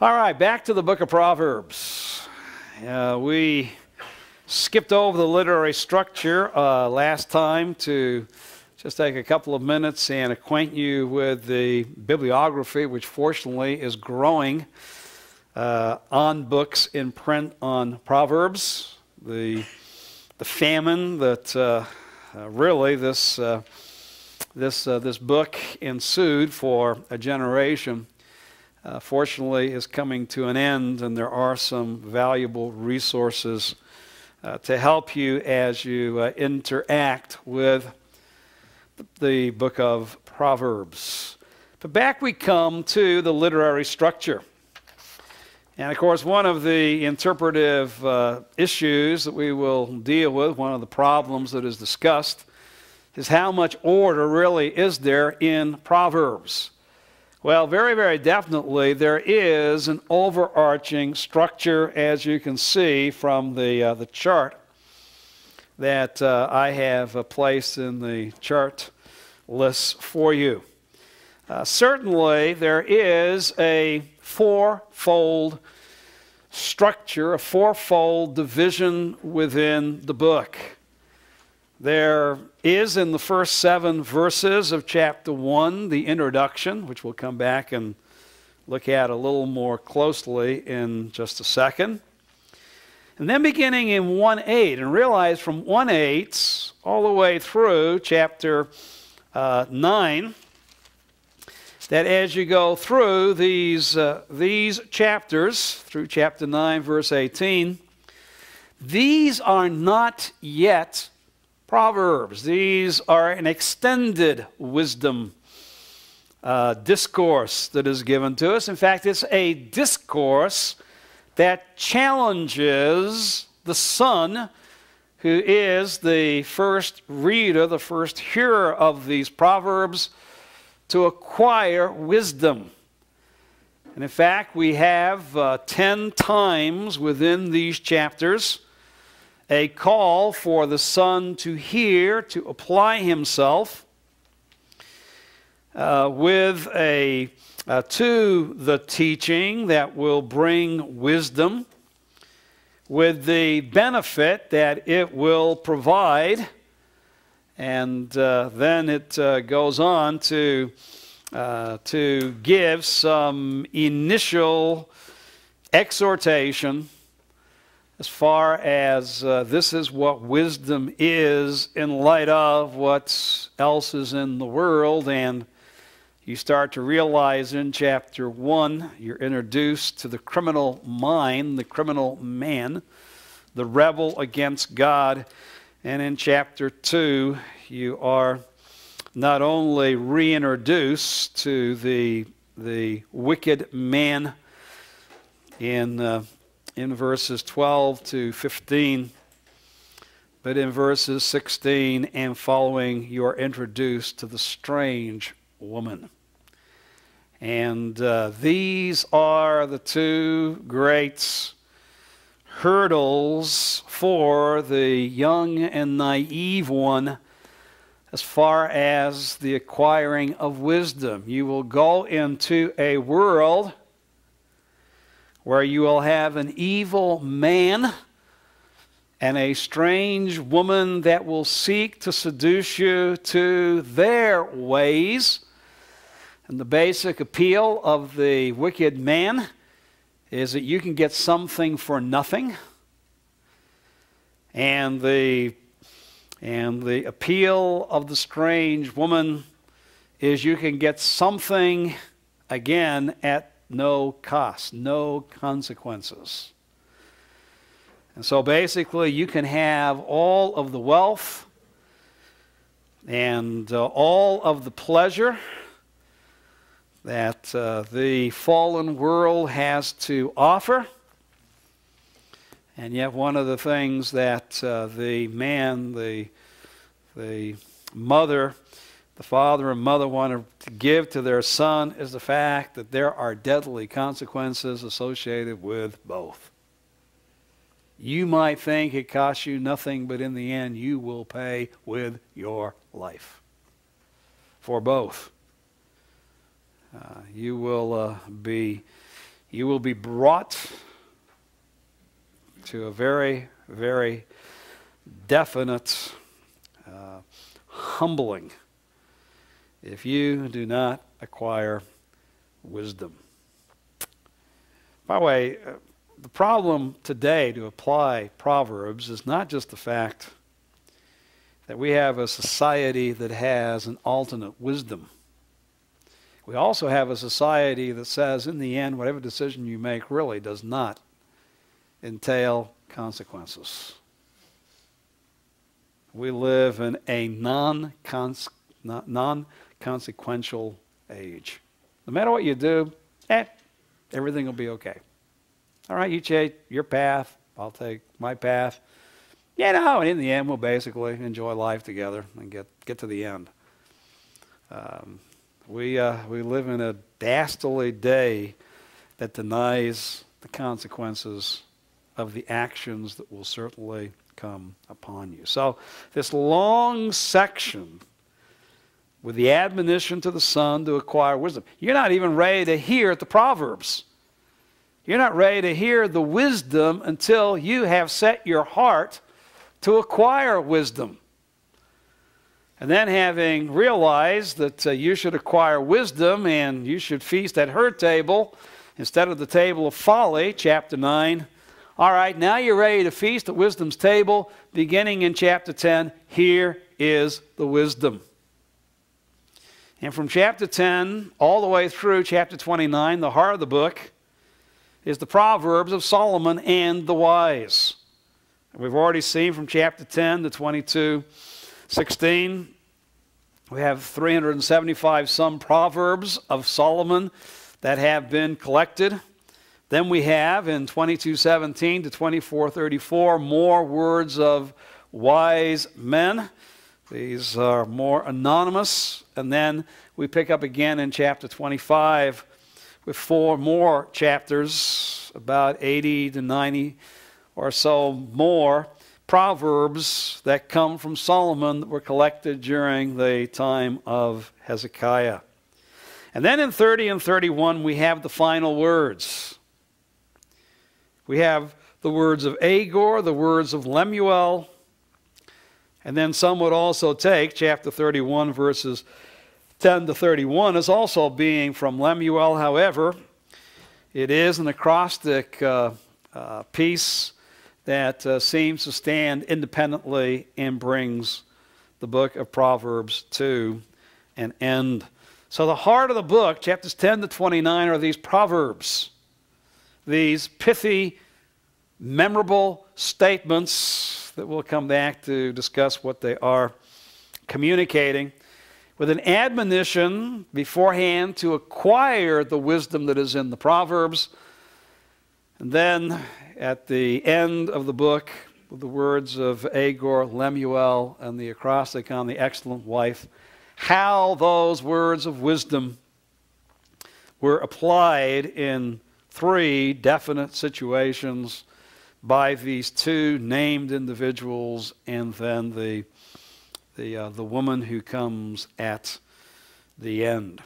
All right, back to the book of Proverbs. We skipped over the literary structure last time to just take a couple of minutes and acquaint you with the bibliography, which fortunately is growing on books in print on Proverbs. The famine that really this book ensued for a generation fortunately is coming to an end, and there are some valuable resources to help you as you interact with the book of Proverbs. But back we come to the literary structure. And of course, one of the interpretive issues that we will deal with, one of the problems that is discussed, is how much order really is there in Proverbs. Well, very, very definitely there is an overarching structure, as you can see from the chart that I have placed in the chart list for you. Certainly there is a fourfold structure, a fourfold division within the book. There is in the first 7 verses of chapter 1 the introduction, which we'll come back and look at a little more closely in just a second. And then beginning in 1:8, and realize from 1:8 all the way through chapter 9, that as you go through these chapters, through chapter 9, verse 18, these are not yet Proverbs. These are an extended wisdom discourse that is given to us. In fact, it's a discourse that challenges the son who is the first reader, the first hearer of these Proverbs, to acquire wisdom. And in fact, we have 10 times within these chapters a call for the son to hear, to apply himself to the teaching that will bring wisdom, with the benefit that it will provide. And then it goes on to give some initial exhortation as far as this is what wisdom is in light of what else is in the world. And you start to realize in chapter 1, you're introduced to the criminal mind, the criminal man, the rebel against God. And in chapter 2, you are not only reintroduced to the wicked man in verses 12 to 15, but in verses 16 and following, you are introduced to the strange woman. And these are the two great hurdles for the young and naive one as far as the acquiring of wisdom. You will go into a world where you will have an evil man and a strange woman that will seek to seduce you to their ways. And the basic appeal of the wicked man is that you can get something for nothing. And the appeal of the strange woman is you can get something, again, at no cost, no consequences. And so basically you can have all of the wealth and all of the pleasure that the fallen world has to offer. And yet one of the things that the man, the mother, the father and mother want to give to their son is the fact that there are deadly consequences associated with both. You might think it costs you nothing, but in the end you will pay with your life for both. You will be you will be brought to a very, very definite humbling if you do not acquire wisdom. By the way, the problem today to apply Proverbs is not just the fact that we have a society that has an alternate wisdom. We also have a society that says, in the end, whatever decision you make really does not entail consequences. We live in a non-consequential age. No matter what you do, everything will be okay. All right, you take your path, I'll take my path. And in the end, we'll basically enjoy life together and get to the end. We live in a dastardly day that denies the consequences of the actions that will certainly come upon you. So this long section with the admonition to the son to acquire wisdom. You're not even ready to hear the Proverbs. You're not ready to hear the wisdom until you have set your heart to acquire wisdom. And then having realized that you should acquire wisdom and you should feast at her table instead of the table of folly, chapter 9. All right, now you're ready to feast at wisdom's table, beginning in chapter 10. Here is the wisdom. And from chapter 10 all the way through chapter 29, the heart of the book is the Proverbs of Solomon and the wise. We've already seen from chapter 10 to 22:16, we have 375 some Proverbs of Solomon that have been collected. Then we have in 22:17 to 24:34 more words of wise men. These are more anonymous. And then we pick up again in chapter 25 with 4 more chapters, about 80 to 90 or so more Proverbs that come from Solomon that were collected during the time of Hezekiah. And then in 30 and 31 we have the final words. We have the words of Agor, the words of Lemuel, and then some would also take chapter 31 verses 10 to 31 as also being from Lemuel. However, it is an acrostic piece that seems to stand independently and brings the book of Proverbs to an end. So the heart of the book, chapters 10 to 29, are these Proverbs, these pithy, memorable statements that we'll come back to discuss what they are communicating, with an admonition beforehand to acquire the wisdom that is in the Proverbs. And then at the end of the book, with the words of Agor, Lemuel, and the acrostic on the excellent wife, how those words of wisdom were applied in 3 definite situations by these 2 named individuals, and then the woman who comes at the end.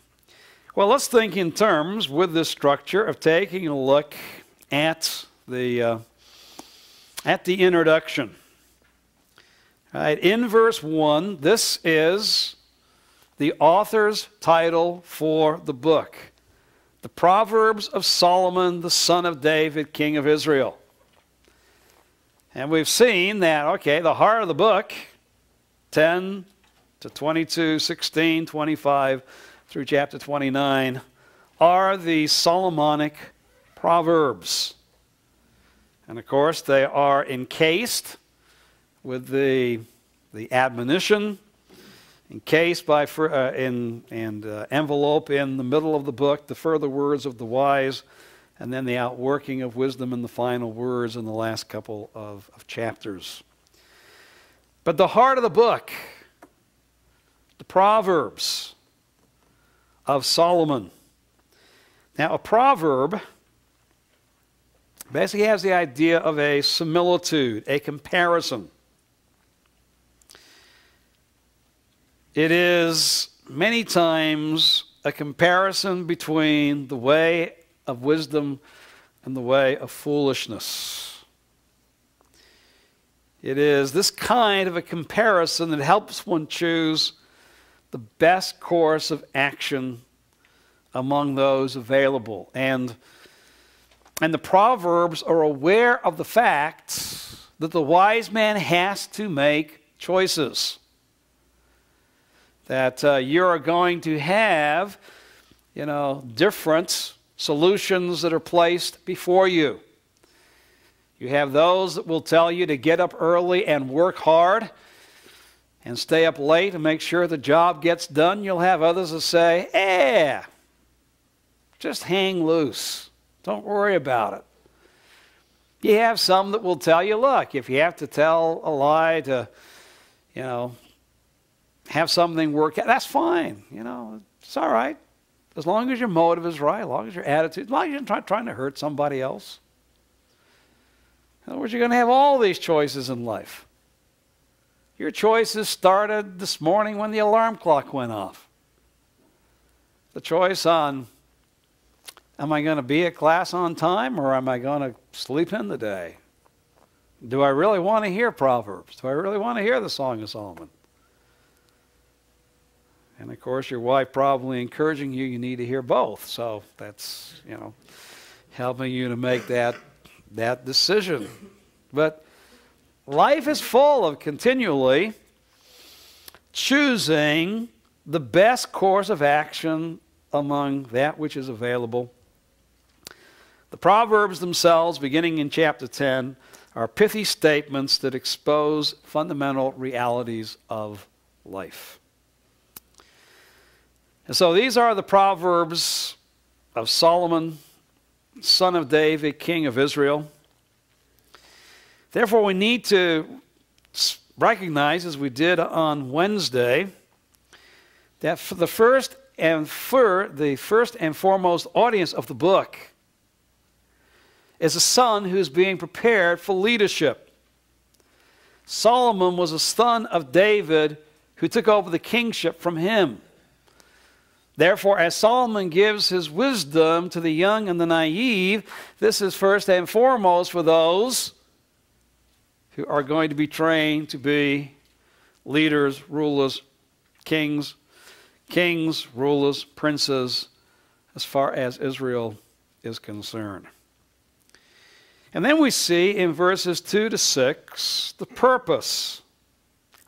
Well, let's think in terms with this structure of taking a look at the introduction. All right, in verse 1, this is the author's title for the book, The Proverbs of Solomon, the son of David, king of Israel. And we've seen that, okay, the heart of the book, 10 to 22, 16, 25 through chapter 29, are the Solomonic Proverbs. And of course, they are encased with the admonition, encased by envelope in the middle of the book, the further words of the wise, and then the outworking of wisdom in the final words in the last couple of chapters. But the heart of the book, the Proverbs of Solomon. Now, a proverb basically has the idea of a similitude, a comparison. It is many times a comparison between the way of wisdom and the way of foolishness. It is this kind of a comparison that helps one choose the best course of action among those available. And the Proverbs are aware of the fact that the wise man has to make choices. That you are going to have, different solutions that are placed before you. You have those that will tell you to get up early and work hard and stay up late and make sure the job gets done. You'll have others that say, just hang loose. Don't worry about it. You have some that will tell you, look, if you have to tell a lie to, have something work out, that's fine. It's all right. As long as your motive is right, as long as your attitude, as long as you're not trying to hurt somebody else. In other words, you're going to have all these choices in life. Your choices started this morning when the alarm clock went off. The choice on, am I going to be at class on time or am I going to sleep in the day? Do I really want to hear Proverbs? Do I really want to hear the Song of Solomon? And of course, your wife probably encouraging you need to hear both. So that's, helping you to make that decision. But life is full of continually choosing the best course of action among that which is available. The Proverbs themselves, beginning in chapter 10, are pithy statements that expose fundamental realities of life. And so these are the Proverbs of Solomon, son of David, king of Israel. Therefore, we need to recognize, as we did on Wednesday, that for the first and foremost audience of the book is a son who's being prepared for leadership. Solomon was a son of David who took over the kingship from him. Therefore, as Solomon gives his wisdom to the young and the naive, this is first and foremost for those who are going to be trained to be leaders, rulers, kings, rulers, princes, as far as Israel is concerned. And then we see in verses 2 to 6 the purpose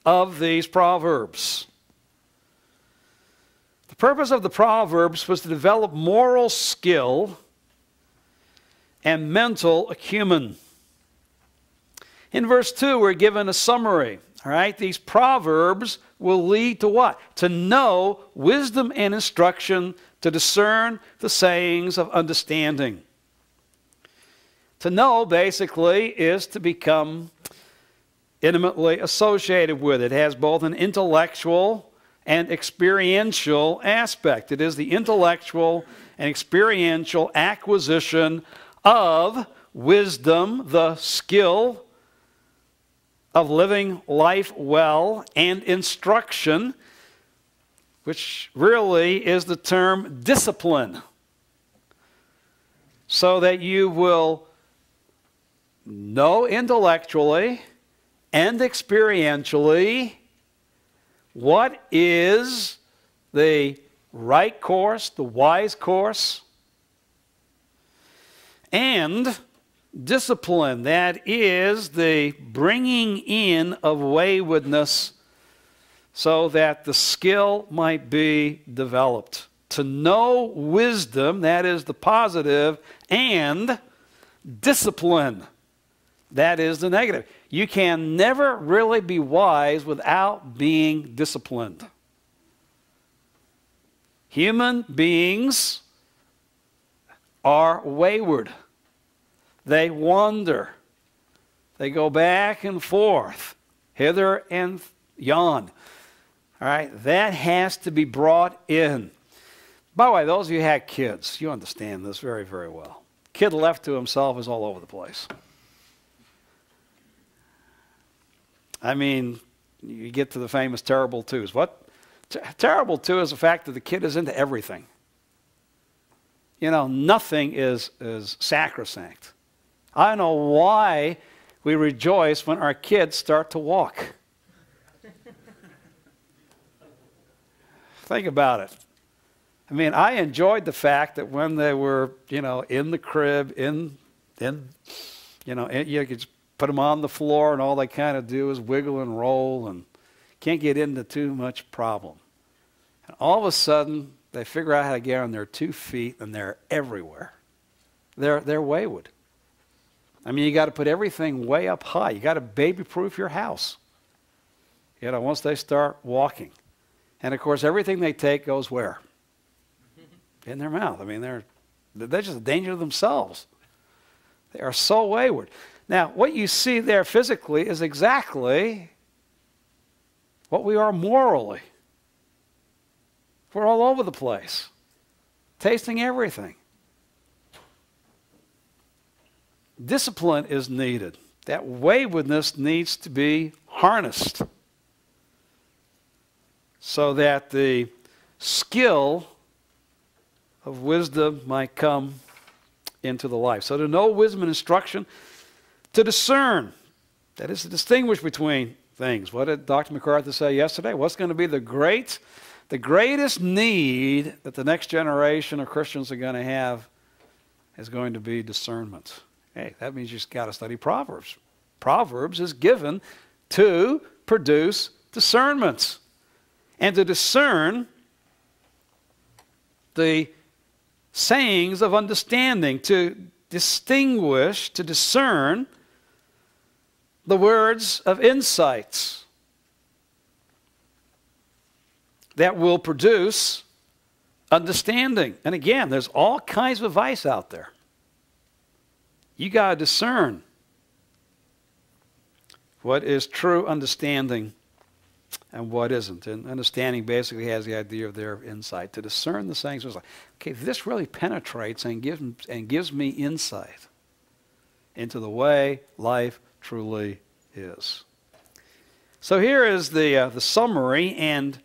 of these Proverbs. The purpose of the Proverbs was to develop moral skill and mental acumen. In verse 2, we're given a summary. All right, these Proverbs will lead to what? To know wisdom and instruction, to discern the sayings of understanding. To know, basically, is to become intimately associated with it. It has both an intellectual and experiential aspect. It is the intellectual and experiential acquisition of wisdom, the skill of living life well, and instruction, which really is the term discipline, so that you will know intellectually and experientially what is the right course, the wise course, and discipline, that is the bringing in of waywardness so that the skill might be developed. To know wisdom, that is the positive, and discipline, that is the negative. You can never really be wise without being disciplined. Human beings are wayward. They wander. They go back and forth, hither and yon. All right, that has to be brought in. By the way, those of you who had kids, you understand this very, very well. Kid left to himself is all over the place. I mean, you get to the famous terrible twos. What? Terrible two is the fact that the kid is into everything. nothing is sacrosanct. I don't know why we rejoice when our kids start to walk. Think about it. I mean, I enjoyed the fact that when they were, in the crib, you could just put them on the floor and all they kind of do is wiggle and roll and can't get into too much problem. And all of a sudden, they figure out how to get on their 2 feet and they're everywhere. They're wayward. I mean, you got to put everything way up high. You got to baby-proof your house. Once they start walking. And of course, everything they take goes where? In their mouth. I mean, they're just a danger to themselves. They are so wayward. Now, what you see there physically is exactly what we are morally. We're all over the place, tasting everything. Discipline is needed. That waywardness needs to be harnessed so that the skill of wisdom might come into the life. So to know wisdom and instruction, to discern, that is to distinguish between things. What did Dr. MacArthur say yesterday? What's going to be the greatest need that the next generation of Christians are going to have is going to be discernment. Hey, that means you've got to study Proverbs. Proverbs is given to produce discernment and to discern the sayings of understanding, to distinguish, to discern the words of insights that will produce understanding. And again, there's all kinds of advice out there. You got to discern what is true understanding and what isn't. And understanding basically has the idea of their insight. To discern the sayings, like, okay, this really penetrates and gives me insight into the way life truly is. So here is the summary, and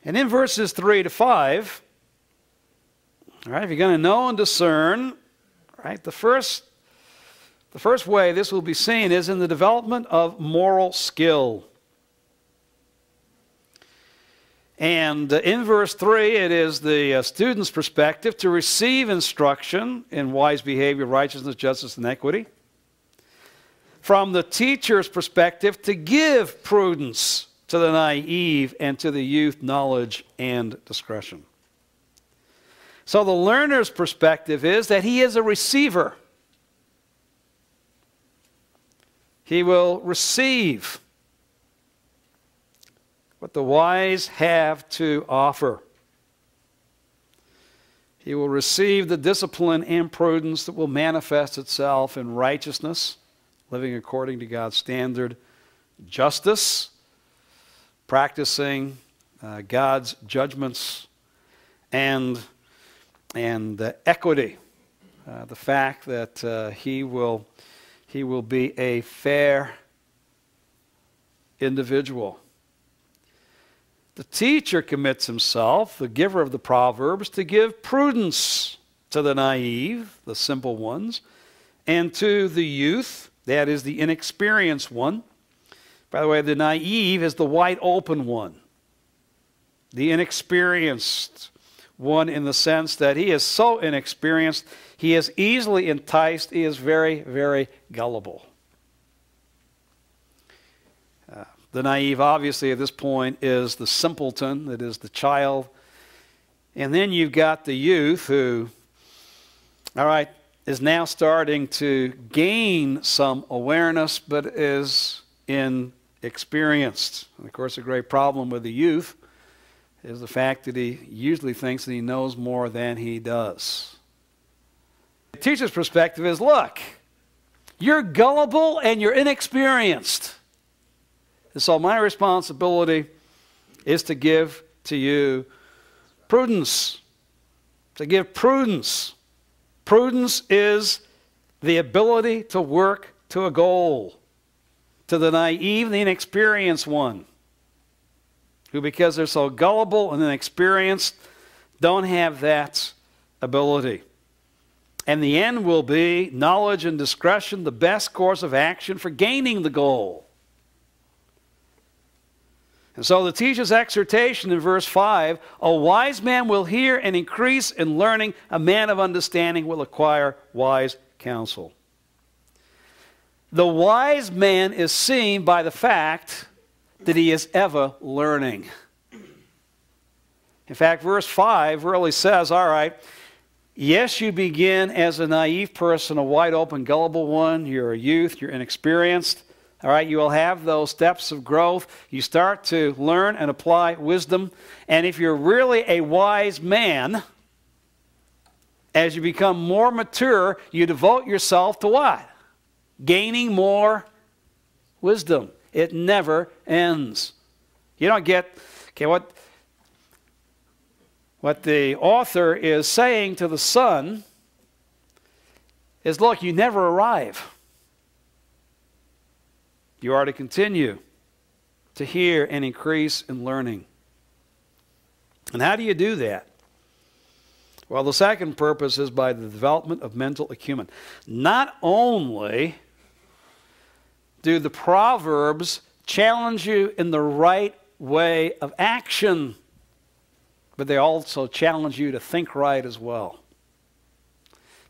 in verses 3 to 5, all right, if you're going to know and discern, right, the first way this will be seen is in the development of moral skill. And in verse 3, it is the student's perspective to receive instruction in wise behavior, righteousness, justice, and equity. From the teacher's perspective, to give prudence to the naive and to the youth knowledge and discretion. So the learner's perspective is that he is a receiver. He will receive what the wise have to offer. He will receive the discipline and prudence that will manifest itself in righteousness, living according to God's standard, justice, practicing God's judgments, and equity, the fact that he will be a fair individual. The teacher commits himself, the giver of the Proverbs, to give prudence to the naive, the simple ones, and to the youth, that is the inexperienced one. By the way, the naive is the wide open one. The inexperienced one in the sense that he is so inexperienced, he is easily enticed, he is very, very gullible. The naive, obviously, at this point is the simpleton, that is the child. And then you've got the youth who, all right, is now starting to gain some awareness, but is inexperienced. And of course, a great problem with the youth is the fact that he usually thinks that he knows more than he does. The teacher's perspective is, look, you're gullible and you're inexperienced. And so my responsibility is to give to you prudence. To give prudence. Prudence is the ability to work to a goal. To the naive, the inexperienced one, who because they're so gullible and inexperienced, don't have that ability. And the end will be knowledge and discretion, the best course of action for gaining the goal. And so the teacher's exhortation in verse 5, a wise man will hear and increase in learning, a man of understanding will acquire wise counsel. The wise man is seen by the fact that he is ever learning. In fact, verse 5 really says, all right, yes, you begin as a naive person, a wide open, gullible one. You're a youth, you're inexperienced. All right, you will have those steps of growth. You start to learn and apply wisdom. And if you're really a wise man, as you become more mature, you devote yourself to what? Gaining more wisdom. It never ends. You don't get, okay, what the author is saying to the son is, look, you never arrive. You are to continue to hear and increase in learning. And how do you do that? Well, the second purpose is by the development of mental acumen. Not only do the Proverbs challenge you in the right way of action, but they also challenge you to think right as well.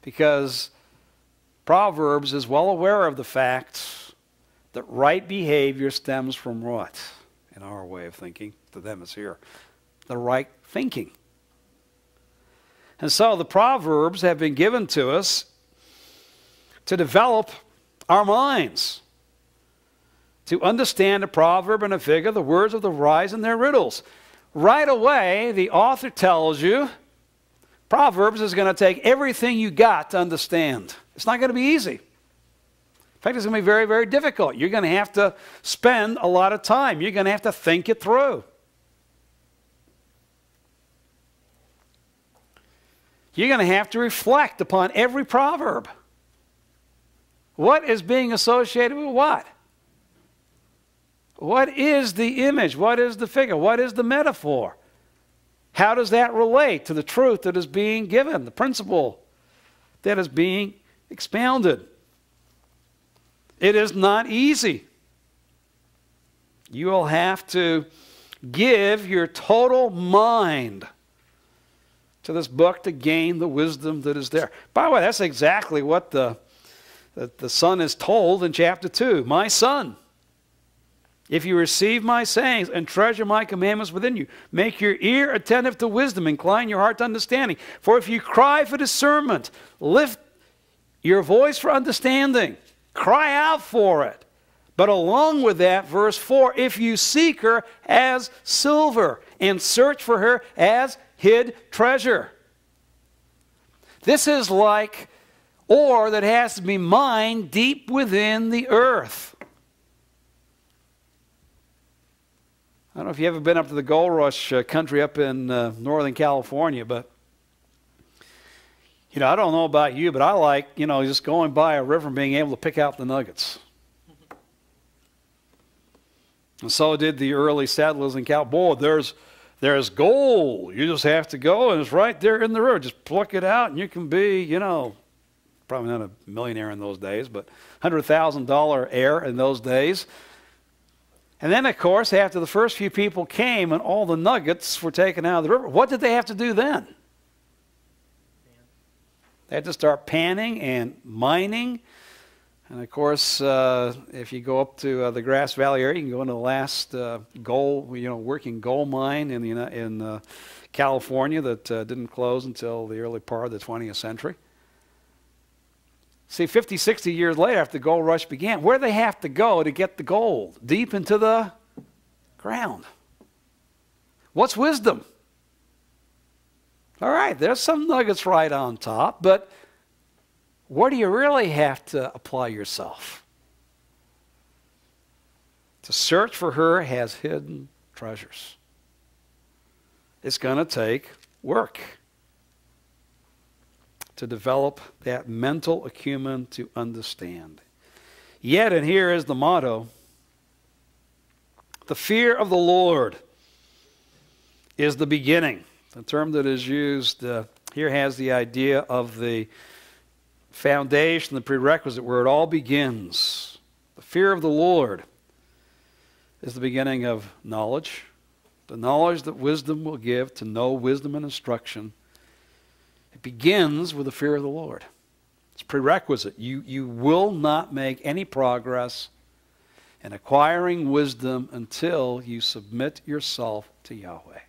Because Proverbs is well aware of the fact that right behavior stems from what? In our way of thinking, to them it's here. The right thinking. And so the Proverbs have been given to us to develop our minds, to understand a proverb and a figure, the words of the wise and their riddles. Right away, the author tells you, Proverbs is going to take everything you got to understand. It's not going to be easy. In fact, it's going to be very, very difficult. You're going to have to spend a lot of time. You're going to have to think it through. You're going to have to reflect upon every proverb. What is being associated with what? What is the image? What is the figure? What is the metaphor? How does that relate to the truth that is being given, the principle that is being expounded? It is not easy. You will have to give your total mind to this book to gain the wisdom that is there. By the way, that's exactly what the son is told in chapter 2. My son, if you receive my sayings and treasure my commandments within you, make your ear attentive to wisdom, incline your heart to understanding. For if you cry for discernment, lift your voice for understanding. Cry out for it. But along with that, verse 4, if you seek her as silver and search for her as hid treasure. This is like ore that has to be mined deep within the earth. I don't know if you've ever been up to the gold rush country up in Northern California, but I don't know about you, but I like, just going by a river and being able to pick out the nuggets. And so did the early settlers in California. Boy, there's gold. You just have to go, and it's right there in the river. Just pluck it out, and you can be, probably not a millionaire in those days, but $100,000 heir in those days. And then, of course, after the first few people came and all the nuggets were taken out of the river, what did they have to do then? They had to start panning and mining. And of course, if you go up to the Grass Valley area, you can go into the last working gold mine in California that didn't close until the early part of the 20th century. See, 50, 60 years later, after the gold rush began, where do they have to go to get the gold? Deep into the ground. What's wisdom? All right, there's some nuggets right on top, but where do you really have to apply yourself? To search for her has hidden treasures. It's going to take work to develop that mental acumen to understand. Yet, and here is the motto, the fear of the Lord is the beginning. The term that is used here has the idea of the foundation, the prerequisite, where it all begins. The fear of the Lord is the beginning of knowledge. The knowledge that wisdom will give, to know wisdom and instruction. It begins with the fear of the Lord. It's prerequisite. You will not make any progress in acquiring wisdom until you submit yourself to Yahweh.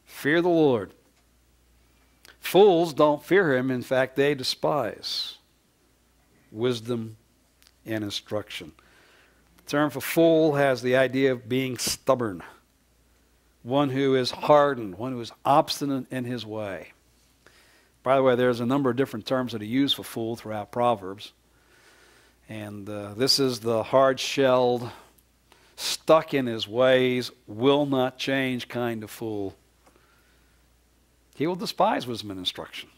Fear the Lord. Fools don't fear him. In fact, they despise wisdom and instruction. The term for fool has the idea of being stubborn. One who is hardened, one who is obstinate in his way. By the way, there's a number of different terms that are used for fool throughout Proverbs. And this is the hard-shelled, stuck in his ways, will not change kind of fool. He will despise wisdom and instruction.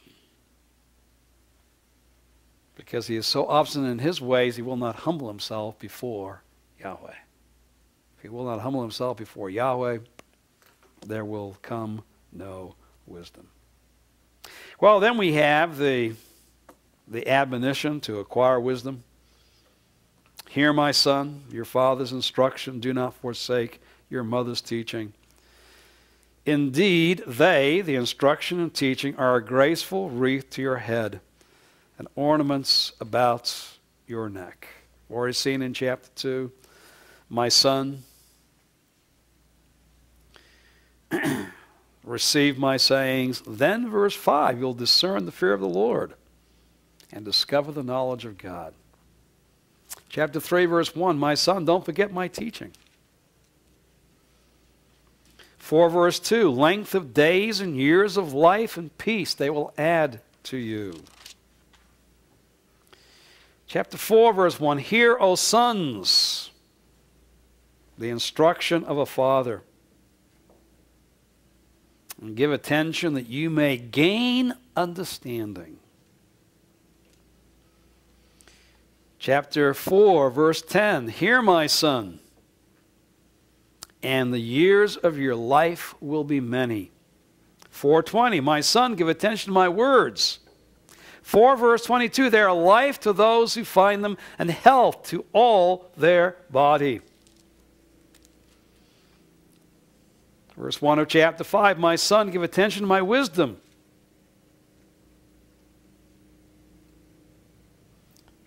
Because he is so obstinate in his ways, he will not humble himself before Yahweh. If he will not humble himself before Yahweh, there will come no wisdom. Well, then we have the admonition to acquire wisdom. Hear, my son, your father's instruction. Do not forsake your mother's teaching. Indeed, they, the instruction and teaching, are a graceful wreath to your head and ornaments about your neck. Already seen in chapter 2. My son, receive my sayings. Then, verse 5, you'll discern the fear of the Lord and discover the knowledge of God. Chapter 3, verse 1, my son, don't forget my teaching. 4, verse 2, length of days and years of life and peace they will add to you. Chapter 4, verse 1, hear, O sons, the instruction of a father, and give attention that you may gain understanding. Chapter 4, verse 10, hear, my son, and the years of your life will be many. 4:20, my son, give attention to my words. 4, verse 22, they are life to those who find them and health to all their body. Verse 1 of chapter 5, my son, give attention to my wisdom.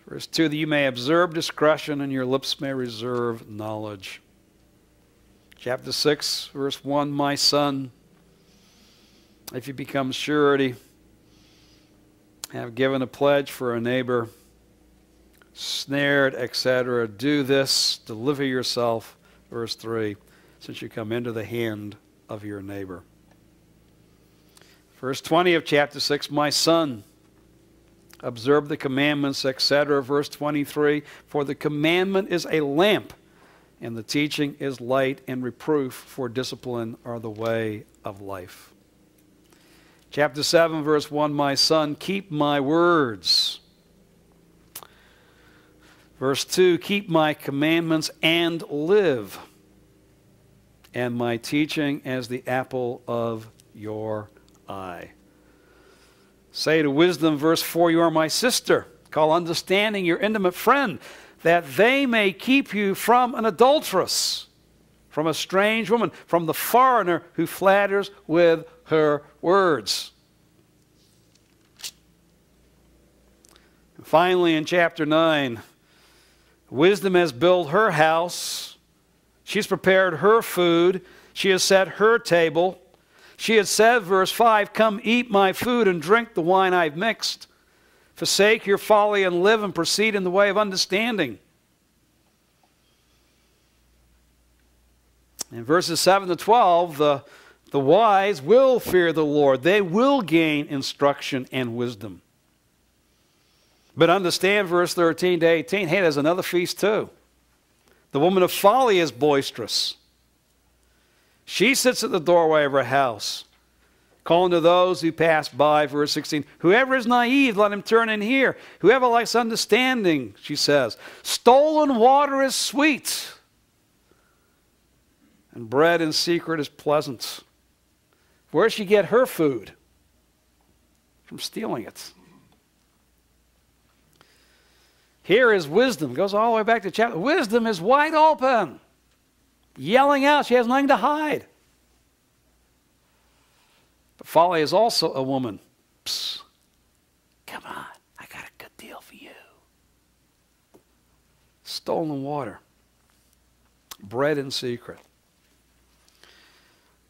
Verse 2, that you may observe discretion and your lips may reserve knowledge. Chapter 6, verse 1, my son, if you become surety, have given a pledge for a neighbor, snared, etc., do this, deliver yourself, verse 3, since you come into the hand of your neighbor. Verse 20 of chapter 6, my son, observe the commandments, etc. Verse 23, for the commandment is a lamp, and the teaching is light, and reproof for discipline are the way of life. Chapter 7, verse 1, my son, keep my words. Verse 2, keep my commandments and live, and my teaching as the apple of your eye. Say to wisdom, verse 4, you are my sister. Call understanding your intimate friend, that they may keep you from an adulteress, from a strange woman, from the foreigner who flatters with her words. And finally, in chapter 9, wisdom has built her house. She's prepared her food. She has set her table. She had said, verse 5, come eat my food and drink the wine I've mixed. Forsake your folly and live and proceed in the way of understanding. In verses 7 to 12, the wise will fear the Lord. They will gain instruction and wisdom. But understand verse 13 to 18, hey, there's another feast too. The woman of folly is boisterous. She sits at the doorway of her house, calling to those who pass by, verse 16, whoever is naive, let him turn in here. Whoever lacks understanding, she says, stolen water is sweet, and bread in secret is pleasant. Where does she get her food? from stealing it. Here is wisdom. Goes all the way back to chapter. Wisdom is wide open, yelling out. She has nothing to hide. But folly is also a woman. Psst. Come on, I got a good deal for you. Stolen water. Bread in secret.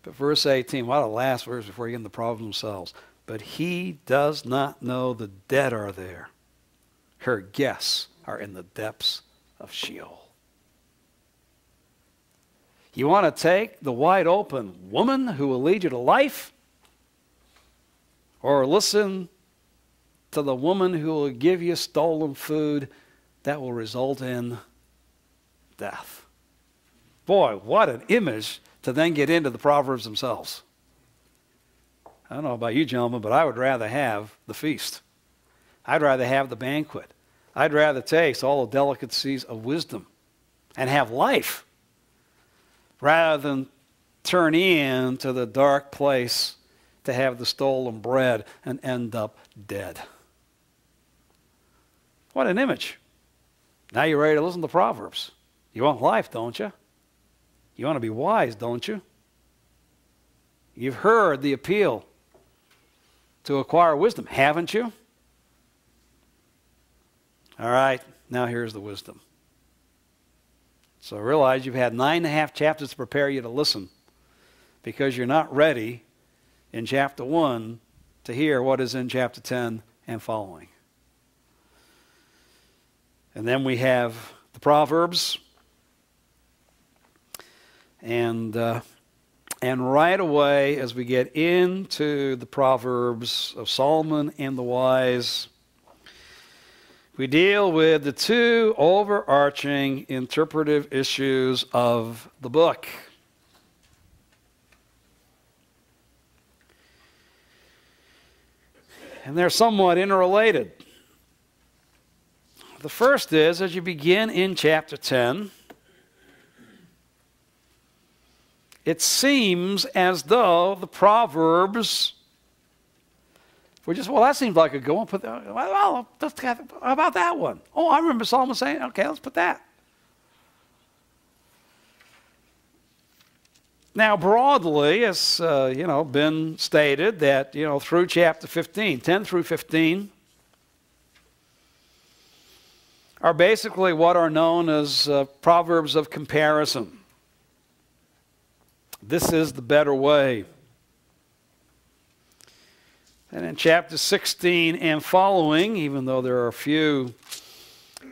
But verse 18, what a last verse before you get into the problems themselves. But he does not know the dead are there. Her guests are in the depths of Sheol. You want to take the wide open woman who will lead you to life? Or listen to the woman who will give you stolen food that will result in death? Boy, what an image to then get into the Proverbs themselves. I don't know about you gentlemen, but I would rather have the feast. I'd rather have the banquet. I'd rather taste all the delicacies of wisdom and have life rather than turn into the dark place to have the stolen bread and end up dead. What an image. Now you're ready to listen to Proverbs. You want life, don't you? You want to be wise, don't you? You've heard the appeal to acquire wisdom, haven't you? All right, now here's the wisdom. So realize you've had 9.5 chapters to prepare you to listen because you're not ready in chapter 1 to hear what is in chapter 10 and following. And then we have the Proverbs. And right away, as we get into the Proverbs of Solomon and the wise, we deal with the two overarching interpretive issues of the book. And they're somewhat interrelated. The first is, as you begin in chapter 10, it seems as though the Proverbs were just, well, that seems like a good one. Well, how about that one? Oh, I remember Solomon saying, okay, let's put that. Now, broadly, it's been stated that through chapter 15, 10 through 15, are basically what are known as proverbs of comparison. This is the better way. And in chapter 16 and following, even though there are a few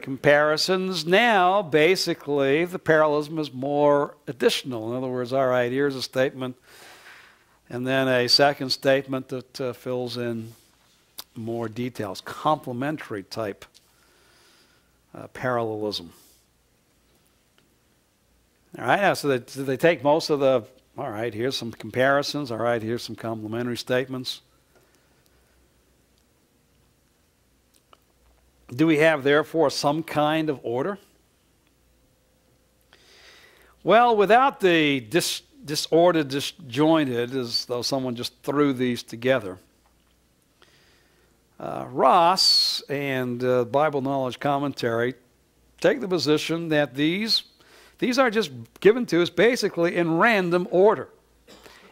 comparisons, now basically the parallelism is more additional. In other words, all right, here's a statement, and then a second statement that fills in more details, complementary type parallelism. All right, so they take most of the, all right, here's some comparisons, all right, here's some complementary statements. Do we have, therefore, some kind of order? Well, without the disordered, disjointed, as though someone just threw these together, Ross and Bible Knowledge Commentary take the position that these are just given to us basically in random order.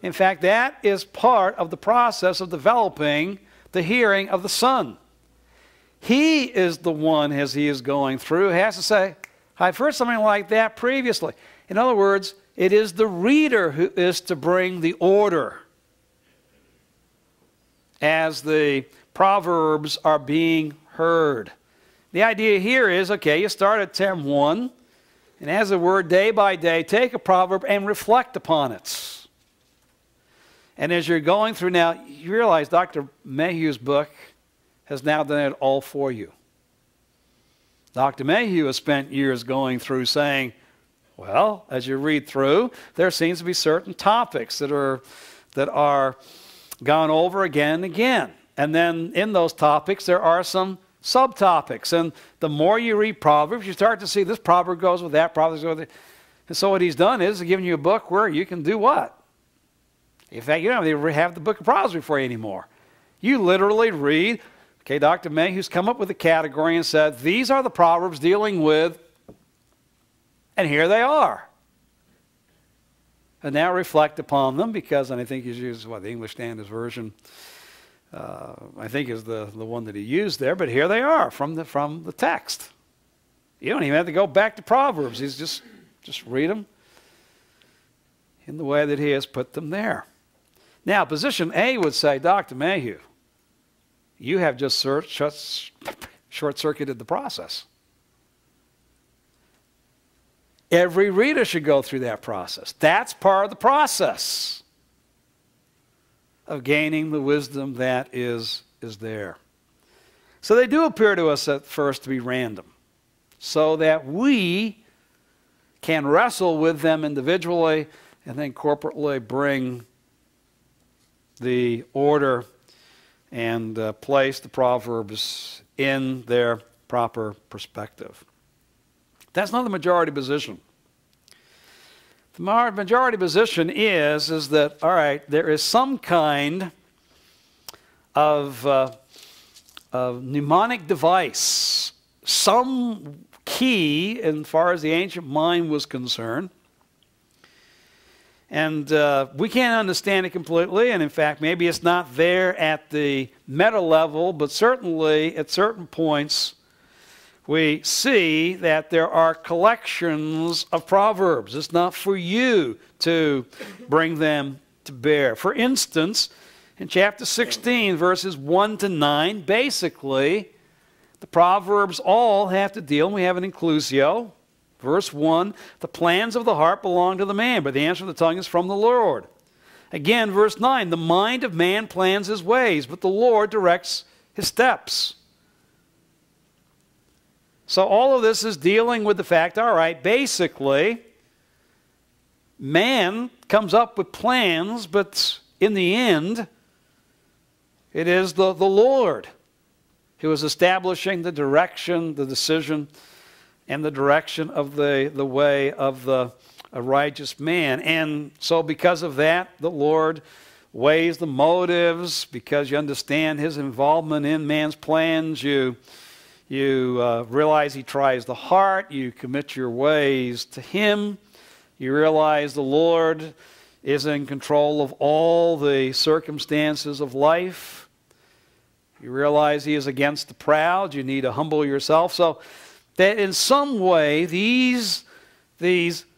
In fact, that is part of the process of developing the hearing of the Son. He is the one, as he is going through, has to say, I've heard something like that previously. In other words, it is the reader who is to bring the order as the Proverbs are being heard. The idea here is, okay, you start at 10:1, and as it were, day by day, take a proverb and reflect upon it. And as you're going through now, you realize Dr. Mayhew's book has now done it all for you. Dr. Mayhew has spent years going through saying, well, as you read through, there seems to be certain topics that are gone over again and again. And then in those topics, there are some subtopics. And the more you read Proverbs, you start to see this proverb goes with that, Proverbs goes with that. And so what he's done is giving you a book where you can do what? In fact, you don't even have the book of Proverbs before you anymore. You literally read, okay, Dr. Mayhew's come up with a category and said, these are the Proverbs dealing with, and here they are. And now reflect upon them, because, and I think he's used, what, the English Standard Version, I think is the one that he used there, but here they are from the text. You don't even have to go back to Proverbs. He's just read them in the way that he has put them there. Now, position A would say, Dr. Mayhew, you have just short-circuited the process. Every reader should go through that process. That's part of the process of gaining the wisdom that is there. So they do appear to us at first to be random, so that we can wrestle with them individually and then corporately bring the order and place the Proverbs in their proper perspective. That's not the majority position. The majority position is that, all right, there is some kind of mnemonic device, some key as far as the ancient mind was concerned. And we can't understand it completely, and in fact, maybe it's not there at the meta level, but certainly at certain points, we see that there are collections of Proverbs. It's not for you to bring them to bear. For instance, in chapter 16, verses 1 to 9, basically, the Proverbs all have to deal, and we have an inclusio. Verse 1, the plans of the heart belong to the man, but the answer of the tongue is from the Lord. Again, verse 9, the mind of man plans his ways, but the Lord directs his steps. So all of this is dealing with the fact, all right, basically, man comes up with plans, but in the end, it is the Lord who is establishing the direction, the decision, and the direction of the way of a righteous man. And so because of that, the Lord weighs the motives, because you understand his involvement in man's plans. You realize he tries the heart. You commit your ways to him. You realize the Lord is in control of all the circumstances of life. You realize he is against the proud. You need to humble yourself. So that in some way, these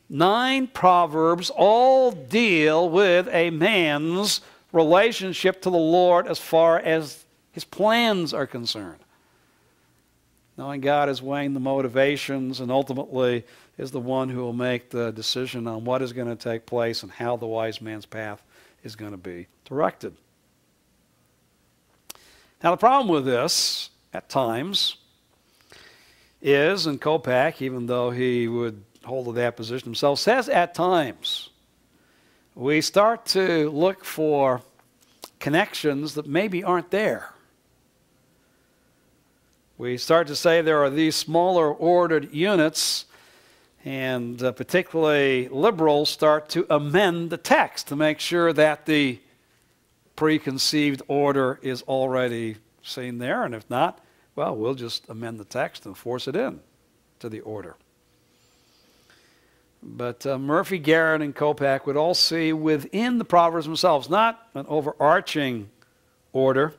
9 Proverbs all deal with a man's relationship to the Lord as far as his plans are concerned. Knowing God is weighing the motivations and ultimately is the one who will make the decision on what is going to take place and how the wise man's path is going to be directed. Now the problem with this, at times, is, and Kopak, even though he would hold to that position himself, says at times we start to look for connections that maybe aren't there. We start to say there are these smaller ordered units, and particularly liberals start to amend the text to make sure that the preconceived order is already seen there, and if not, well, we'll just amend the text and force it in to the order. But Murphy, Garrett, and Kopak would all see within the Proverbs themselves, not an overarching order,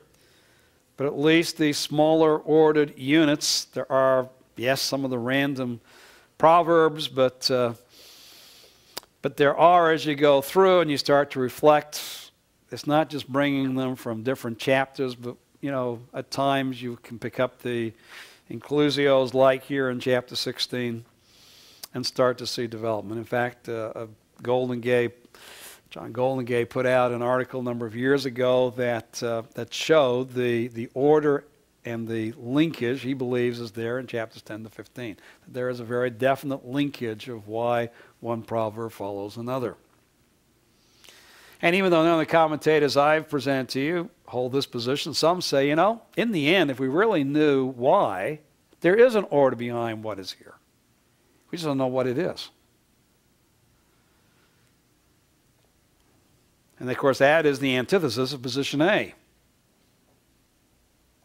but at least these smaller ordered units. There are, yes, some of the random Proverbs, but there are, as you go through and you start to reflect, it's not just bringing them from different chapters, but at times you can pick up the inclusios like here in chapter 16 and start to see development. In fact, John Golden Gay put out an article a number of years ago that showed the order and the linkage he believes is there in chapters 10 to 15. There is a very definite linkage of why one proverb follows another. And even though none of the commentators I've presented to you hold this position, some say, in the end, if we really knew why, there is an order behind what is here. We just don't know what it is. And of course, that is the antithesis of position A.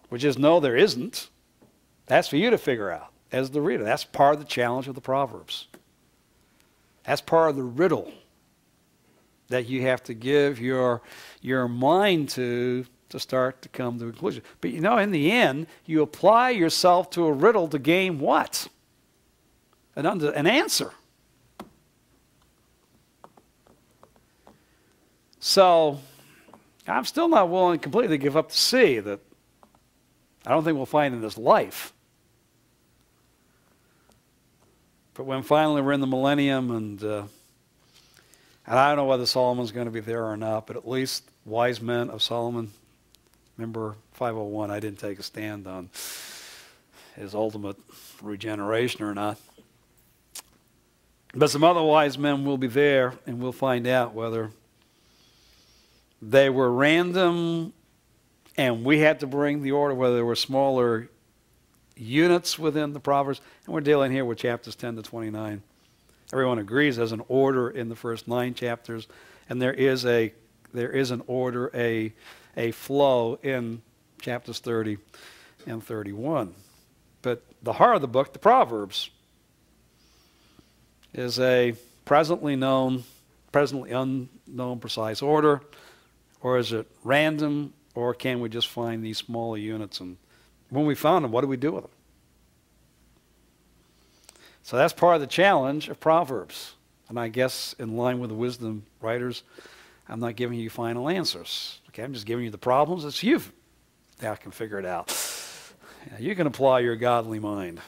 which is no, there isn't. That's for you to figure out as the reader. That's part of the challenge of the Proverbs. That's part of the riddle that you have to give your mind to start to come to a conclusion. But you know, in the end, you apply yourself to a riddle to gain what? An answer. So, I'm still not willing to completely give up the sea that I don't think we'll find in this life. But when finally we're in the millennium, and I don't know whether Solomon's going to be there or not, but at least wise men of Solomon, remember 501, I didn't take a stand on his ultimate regeneration or not. But some other wise men will be there, and we'll find out whether they were random and we had to bring the order, whether there were smaller units within the Proverbs. And we're dealing here with chapters 10 to 29. Everyone agrees there's an order in the first 9 chapters, and there is an order, a flow in chapters 30 and 31. But the heart of the book, the Proverbs, is a presently unknown, precise order, or is it random, or can we just find these smaller units, and when we found them, what do we do with them? So that's part of the challenge of Proverbs. And I guess in line with the wisdom writers, I'm not giving you final answers. Okay, I'm just giving you the problems. It's you that can figure it out. You can apply your godly mind.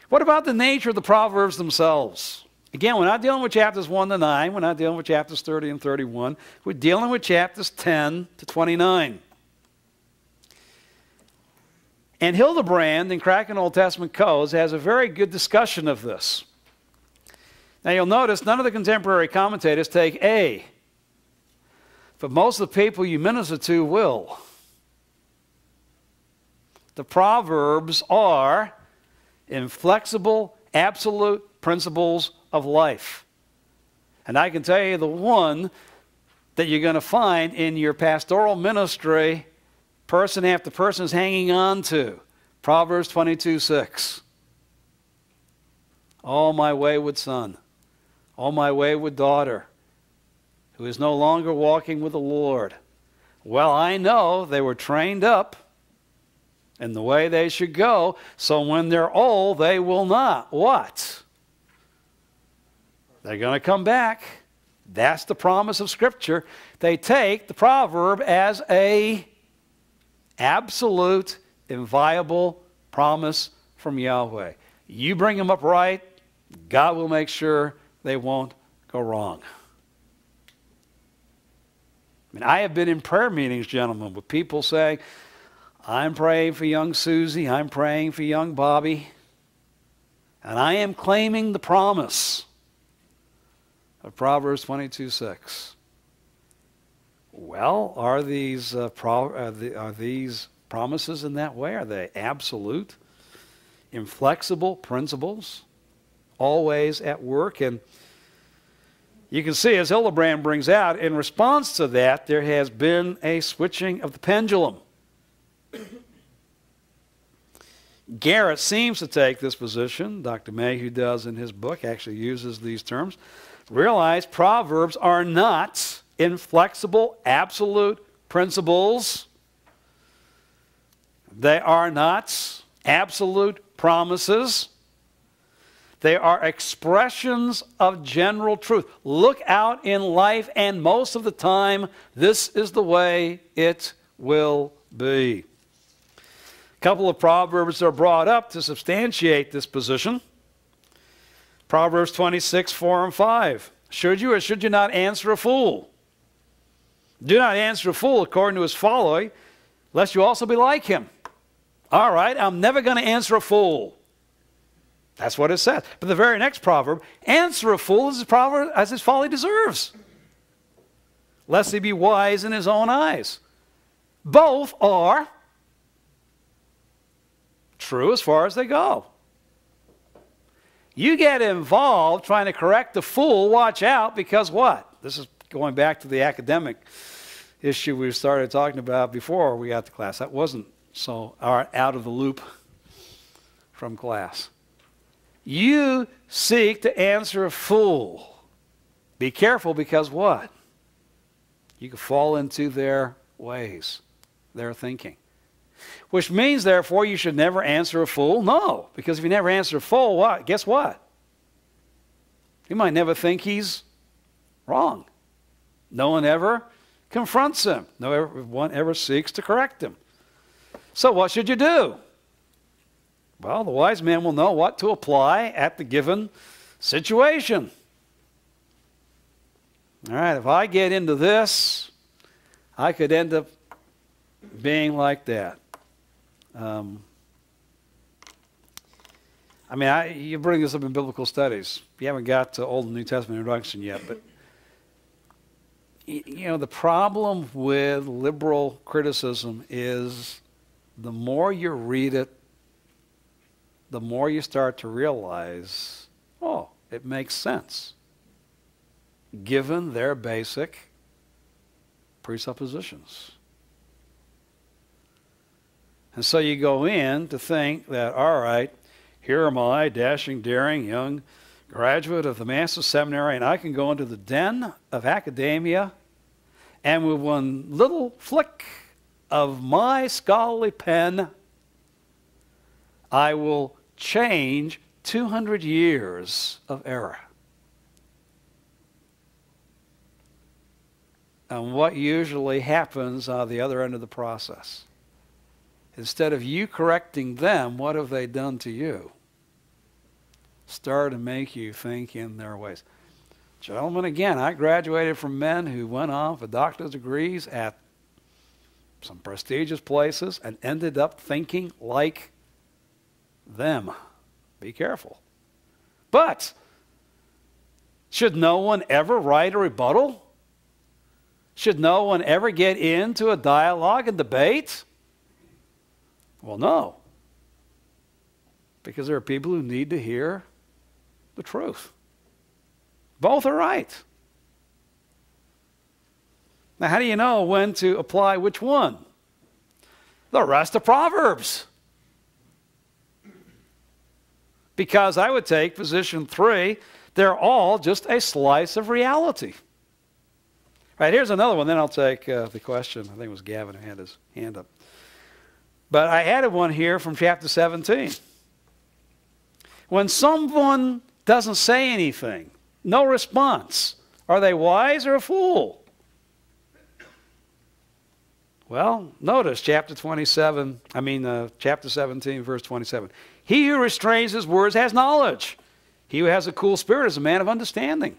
What about the nature of the Proverbs themselves? Again, we're not dealing with chapters 1 to 9. We're not dealing with chapters 30 and 31. We're dealing with chapters 10 to 29. And Hildebrand in Cracking Old Testament Codes has a very good discussion of this. Now you'll notice none of the contemporary commentators take A, but most of the people you minister to will. The Proverbs are inflexible, absolute principles of life. And I can tell you the one that you're going to find in your pastoral ministry, person after person is hanging on to. Proverbs 22:6. Oh, my wayward son. Oh, my wayward daughter, who is no longer walking with the Lord. Well, I know they were trained up in the way they should go, so when they're old, they will not. What? They're going to come back. That's the promise of Scripture. They take the proverb as a absolute, inviolable promise from Yahweh. You bring them up right, God will make sure they won't go wrong. I mean, I have been in prayer meetings, gentlemen, with people saying, I'm praying for young Susie, I'm praying for young Bobby, and I am claiming the promise of Proverbs 22:6. Well, are these promises in that way? Are they absolute, inflexible principles, always at work? And you can see, as Hildebrand brings out, in response to that, there has been a switching of the pendulum. Garrett seems to take this position. Dr. Mayhew does in his book, actually uses these terms. Realize Proverbs are not inflexible, absolute principles. They are not absolute promises. They are expressions of general truth. Look out in life, and most of the time, this is the way it will be. A couple of proverbs are brought up to substantiate this position. Proverbs 26:4 and 5. Should you or should you not answer a fool? Do not answer a fool according to his folly, lest you also be like him. All right, I'm never going to answer a fool. That's what it says. But the very next proverb, answer a fool as his folly deserves, lest he be wise in his own eyes. Both are true as far as they go. You get involved trying to correct the fool, watch out, because what? This is going back to the academic issue we started talking about before we got to class. That wasn't so are out of the loop from class. You seek to answer a fool. Be careful, because what? You can fall into their ways, their thinking. Which means, therefore, you should never answer a fool? No, because if you never answer a fool, what? Guess what? You might never think he's wrong. No one ever confronts him. No one ever seeks to correct him. So what should you do? Well, the wise man will know what to apply at the given situation. All right, if I get into this, I could end up being like that. You bring this up in biblical studies. You haven't got to Old and New Testament introduction yet, but the problem with liberal criticism is the more you read it, the more you start to realize, oh, it makes sense, given their basic presuppositions. And so you go in to think that, all right, here am I, dashing, daring, young graduate of the Master's Seminary, and I can go into the den of academia, and with one little flick of my scholarly pen, I will change 200 years of error. And what usually happens on the other end of the process? Instead of you correcting them, what have they done to you? Start to make you think in their ways. Gentlemen, again, I graduated from men who went on for doctorate degrees at some prestigious places and ended up thinking like them. Be careful. But should no one ever write a rebuttal? Should no one ever get into a dialogue and debate? Well, no. Because there are people who need to hear the truth. Both are right. Now, how do you know when to apply which one? The rest of Proverbs. Because I would take position 3, they're all just a slice of reality. All right, here's another one, then I'll take the question. I think it was Gavin who had his hand up. But I added one here from chapter 17. When someone doesn't say anything, no response, are they wise or a fool? Well, notice chapter 17, verse 27. He who restrains his words has knowledge. He who has a cool spirit is a man of understanding.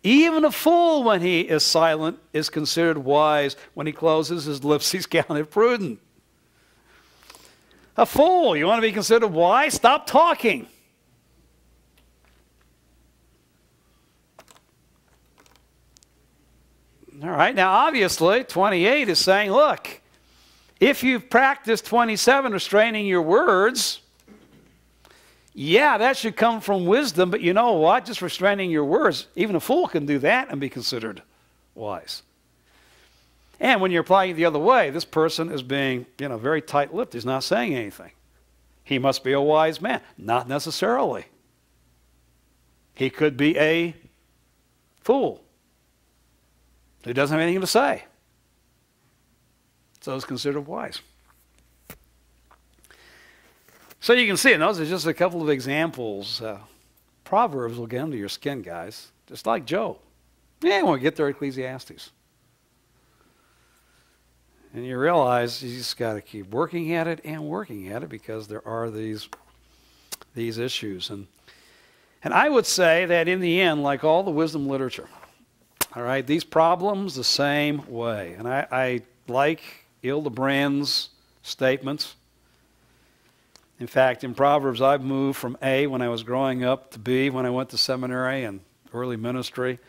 Even a fool, when he is silent, is considered wise. When he closes his lips, he's counted prudent. A fool, you want to be considered wise? Stop talking. All right, now obviously 28 is saying, look, if you've practiced 27, restraining your words, yeah, that should come from wisdom, but you know what? Just restraining your words, even a fool can do that and be considered wise. And when you're applying it the other way, this person is being, very tight-lipped. He's not saying anything. He must be a wise man. Not necessarily. He could be a fool who doesn't have anything to say. So it's considered wise. So you can see, and those are just a couple of examples. Proverbs will get under your skin, guys, just like Job. Yeah, when we get there, Ecclesiastes. And you realize you just got to keep working at it because there are these issues. And I would say that in the end, like all the wisdom literature, all right, these problems the same way. And I like Hildebrand's statements. In fact, in Proverbs, I've moved from A when I was growing up to B when I went to seminary and early ministry,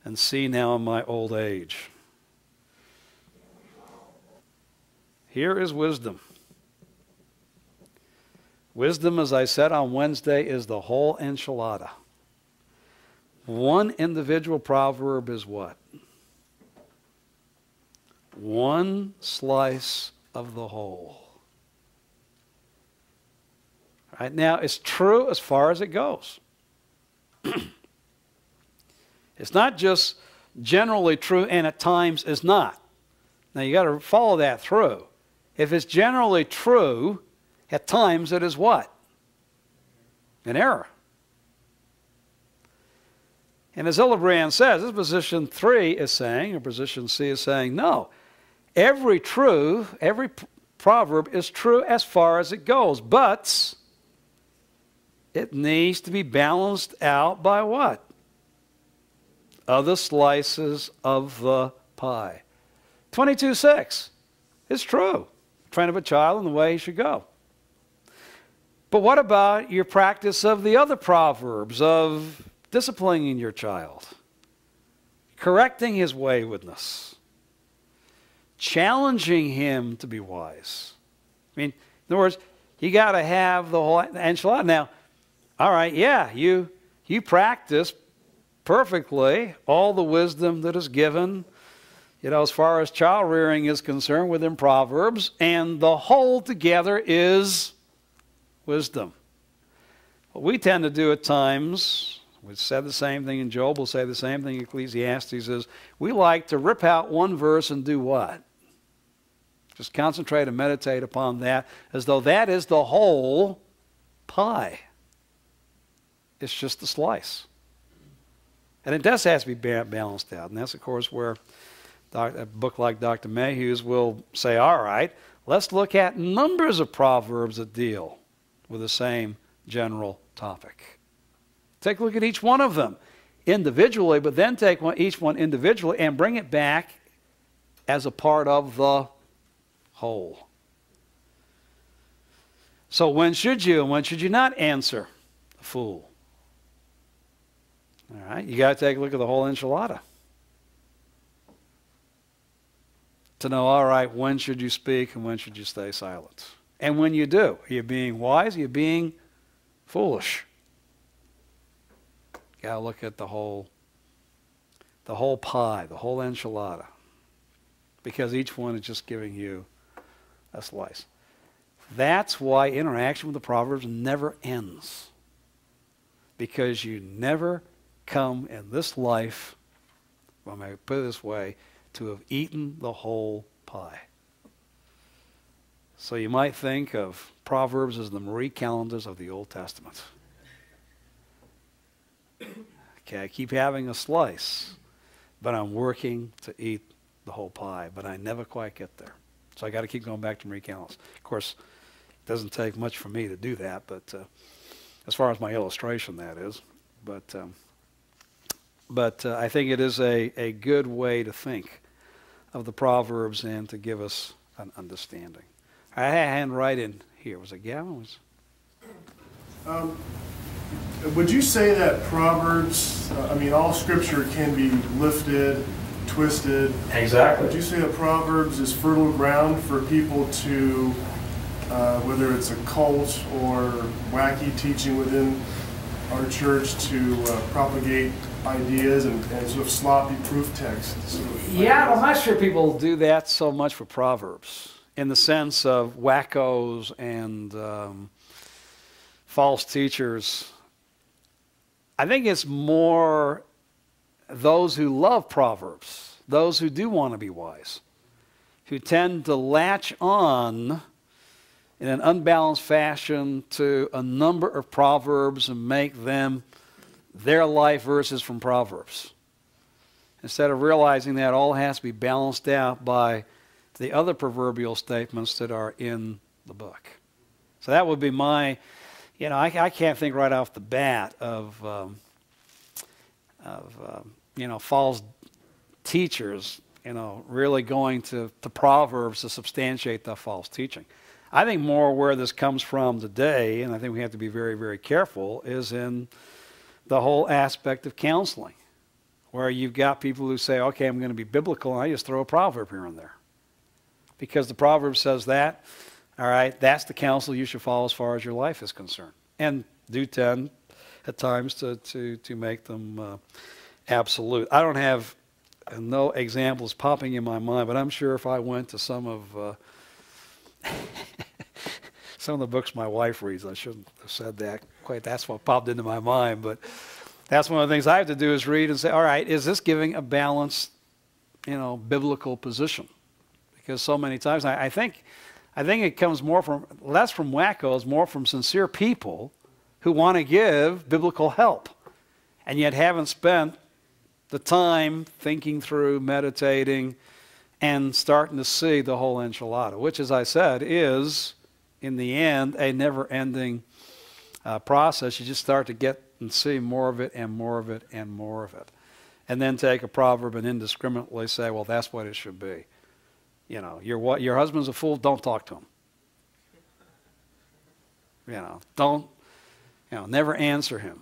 and C now in my old age. Here is wisdom. Wisdom, as I said on Wednesday, is the whole enchilada. One individual proverb is what? One slice of the whole. Right now, it's true as far as it goes. It's not just generally true and at times is not. Now, you got to follow that through. If it's generally true, at times it is what? An error. And as Hildebrand says, this position 3 is saying, or position C is saying, no. Every proverb is true as far as it goes, but it needs to be balanced out by what? Other slices of the pie. 22:6 is true. Train up a child in the way he should go. But what about your practice of the other proverbs of disciplining your child, correcting his waywardness, challenging him to be wise? I mean, in other words, you got to have the whole enchilada. Now, all right, yeah, you practice perfectly all the wisdom that is given, as far as child rearing is concerned within Proverbs, and the whole together is wisdom. What we tend to do at times, we said the same thing in Job, we'll say the same thing in Ecclesiastes, is we like to rip out one verse and do what? Just concentrate and meditate upon that as though that is the whole pie. It's just a slice. And it does have to be balanced out. And that's, of course, where a book like Dr. Mayhew's will say, all right, let's look at numbers of proverbs that deal with the same general topic. Take a look at each one of them individually, but then take each one individually and bring it back as a part of the whole. So when should you and when should you not answer a fool? All right, you got to take a look at the whole enchilada to know, all right, when should you speak and when should you stay silent? And when you do, are you being wise? Are you being foolish? You got to look at the whole pie, the whole enchilada, because each one is just giving you a slice. That's why interaction with the Proverbs never ends, because you never come in this life, well, I may put it this way, to have eaten the whole pie. So you might think of Proverbs as the Marie calendars of the Old Testament. Okay, I keep having a slice, but I'm working to eat the whole pie, but I never quite get there. So I got to keep going back to Marie calendars. Of course, it doesn't take much for me to do that, but as far as my illustration, that is. But I think it is a good way to think of the Proverbs and to give us an understanding. I had a hand right in here. Was it Gavin? Would you say that Proverbs, all Scripture can be lifted, twisted? Exactly. Would you say that Proverbs is fertile ground for people to, whether it's a cult or wacky teaching within our church, to propagate ideas and sort of sloppy proof texts? Yeah, I'm not sure people do that so much for Proverbs in the sense of wackos and false teachers. I think it's more those who love Proverbs, those who do want to be wise, who tend to latch on in an unbalanced fashion to a number of Proverbs and make them their life verses from Proverbs, instead of realizing that all has to be balanced out by the other proverbial statements that are in the book. So that would be my, I can't think right off the bat of false teachers, really going to Proverbs to substantiate the false teaching. I think more where this comes from today, and I think we have to be very, very careful, is in the whole aspect of counseling, where you've got people who say, okay, I'm going to be biblical, and I just throw a proverb here and there. Because the proverb says that, all right, that's the counsel you should follow as far as your life is concerned. And do tend at times to make them absolute. I don't have no examples popping in my mind, but I'm sure if I went to some of some of the books my wife reads, I shouldn't have said that quite. That's what popped into my mind. But that's one of the things I have to do is read and say, all right, is this giving a balanced, biblical position? Because so many times I think it comes less from wackos, more from sincere people who want to give biblical help and yet haven't spent the time thinking through, meditating, and starting to see the whole enchilada, which, as I said, is, in the end, a never-ending process. You just start to get and see more of it and more of it and more of it. And then take a proverb and indiscriminately say, well, that's what it should be. Your husband's a fool, don't talk to him. Never answer him.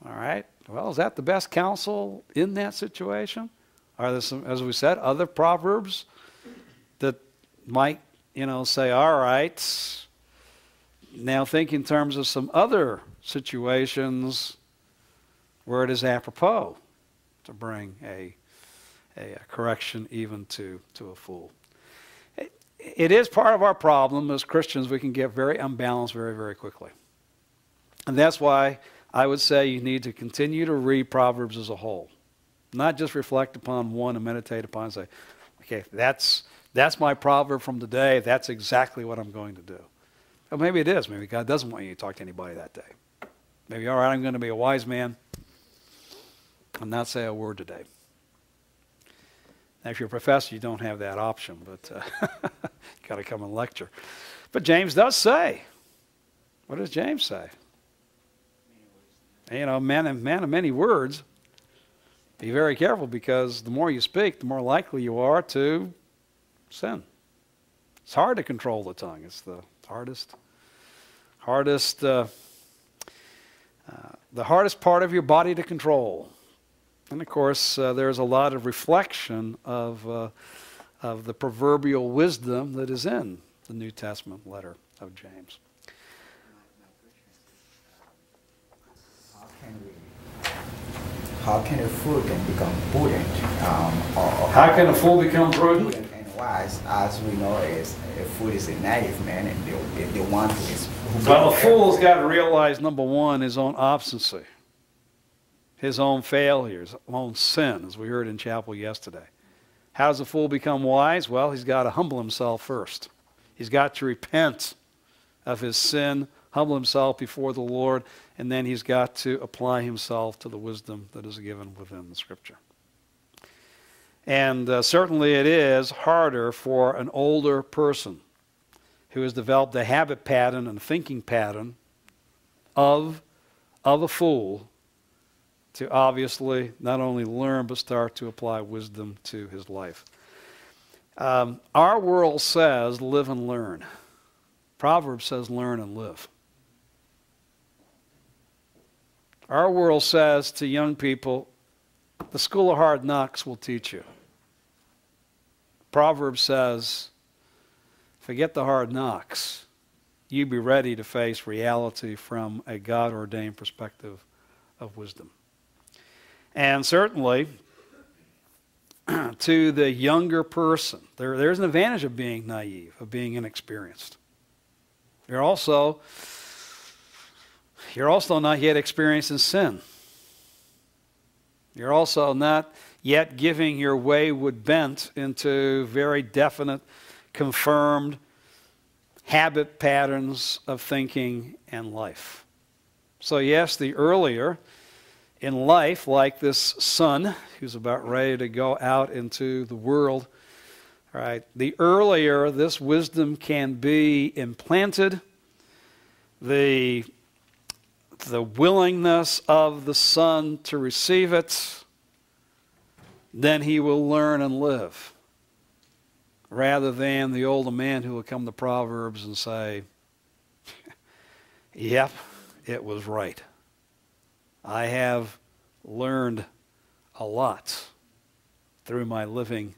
All right? Well, is that the best counsel in that situation? Are there some, as we said, other proverbs that might, say, all right, now think in terms of some other situations where it is apropos to bring a correction even to a fool. It is part of our problem as Christians. We can get very unbalanced very, very quickly. And that's why I would say you need to continue to read Proverbs as a whole. Not just reflect upon one and meditate upon and say, okay, that's my proverb from today. That's exactly what I'm going to do. Well, maybe it is. Maybe God doesn't want you to talk to anybody that day. Maybe, all right, I'm going to be a wise man and not say a word today. Now, if you're a professor, you don't have that option, but you got to come and lecture. But James does say, what does James say? Man of many words. Be very careful, because the more you speak, the more likely you are to sin. It's hard to control the tongue. It's the hardest part of your body to control. And of course, there's a lot of reflection of the proverbial wisdom that is in the New Testament letter of James. How can a fool become prudent? How can a fool become prudent? And wise, as we know, a fool is a naive man, and the one who is... Well, a fool's got to realize, number one, his own obstinacy, his own failures, his own sin, as we heard in chapel yesterday. How does a fool become wise? Well, he's got to humble himself first. He's got to repent of his sin, humble himself before the Lord, and then he's got to apply himself to the wisdom that is given within the Scripture. And certainly it is harder for an older person who has developed a habit pattern and a thinking pattern of a fool to obviously not only learn but start to apply wisdom to his life. Our world says live and learn. Proverbs says learn and live. Our world says to young people, the school of hard knocks will teach you. Proverbs says, forget the hard knocks. You be ready to face reality from a God-ordained perspective of wisdom. And certainly, to the younger person, there's an advantage of being naive, of being inexperienced. You're also not yet experienced in sin. You're also not yet giving your wayward bent into very definite, confirmed habit patterns of thinking and life. So yes, the earlier in life, like this son who's about ready to go out into the world, all right, the earlier this wisdom can be implanted, the willingness of the son to receive it, then he will learn and live. Rather than the older man who will come to Proverbs and say, yep, it was right. I have learned a lot through my living.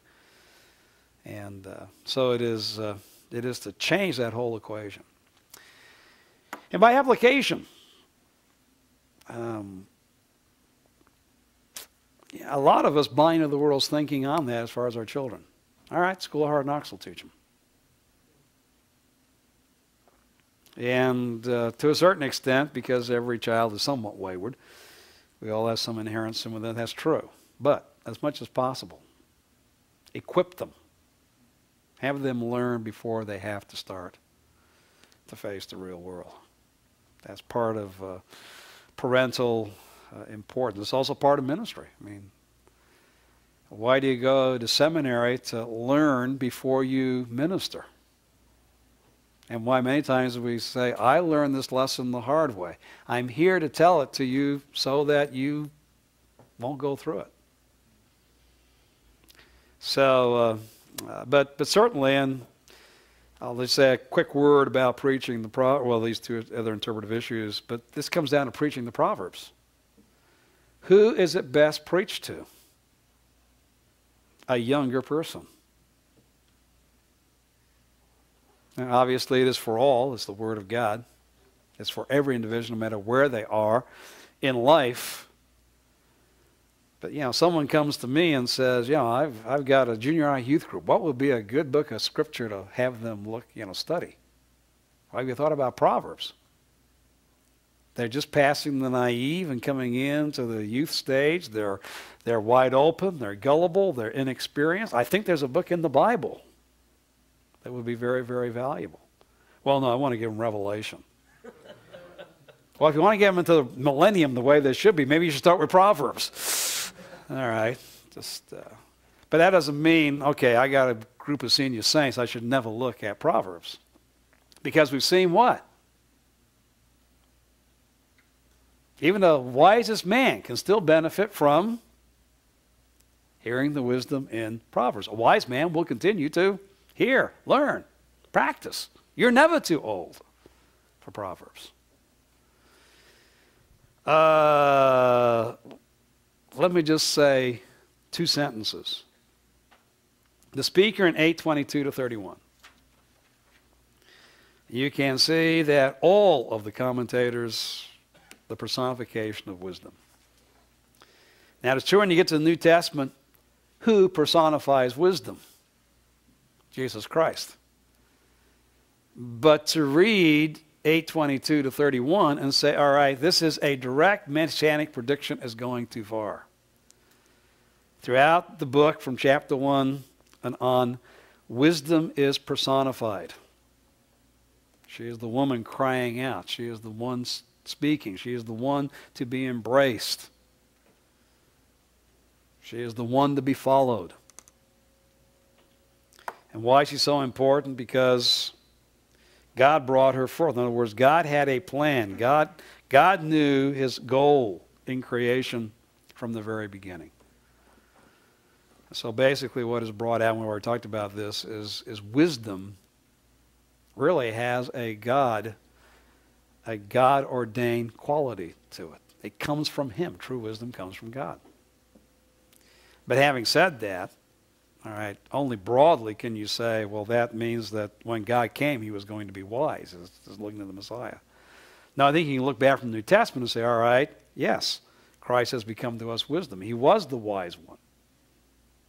And so it is to change that whole equation. And by application, a lot of us buy into the world's thinking on that as far as our children. All right, school of hard knocks will teach them. And to a certain extent, because every child is somewhat wayward, we all have some inherent sin within. That's true. But as much as possible, equip them. Have them learn before they have to start to face the real world. That's part of parental importance. It's also part of ministry. I mean, why do you go to seminary? To learn before you minister. And why many times we say, I learned this lesson the hard way. I'm here to tell it to you so that you won't go through it. So, but certainly, and I'll just say a quick word about preaching these two other interpretive issues, but this comes down to preaching the Proverbs. Who is it best preached to? A younger person. Now, obviously, it is for all. It's the Word of God. It's for every individual, no matter where they are in life. But, someone comes to me and says, I've got a junior high youth group. What would be a good book of Scripture to have them look, study? Well, have you thought about Proverbs? They're just passing the naive and coming into the youth stage. They're wide open. They're gullible. They're inexperienced. I think there's a book in the Bible that would be very, very valuable. Well, no, I want to give them Revelation. Well, if you want to get them into the millennium the way they should be, maybe you should start with Proverbs. All right. But that doesn't mean, okay, I got a group of senior saints, I should never look at Proverbs. Because we've seen what? Even the wisest man can still benefit from hearing the wisdom in Proverbs. A wise man will continue to hear, learn, practice. You're never too old for Proverbs. Let me just say two sentences. The speaker in 8:22-31. You can see that all of the commentators, the personification of wisdom. Now, it's true when you get to the New Testament, who personifies wisdom? Jesus Christ. But to read 8:22-31 and say, all right, this is a direct messianic prediction, is going too far. Throughout the book, from chapter 1 and on, wisdom is personified. She is the woman crying out. She is the one speaking. She is the one to be embraced. She is the one to be followed. And why is she so important? Because God brought her forth. In other words, God had a plan. God knew his goal in creation from the very beginning. So basically what is brought out when we already talked about this is wisdom really has a God-ordained quality to it. It comes from him. True wisdom comes from God. But having said that, all right, only broadly can you say, well, that means that when God came, he was going to be wise, as looking at the Messiah. Now, I think you can look back from the New Testament and say, all right, yes, Christ has become to us wisdom. He was the wise one.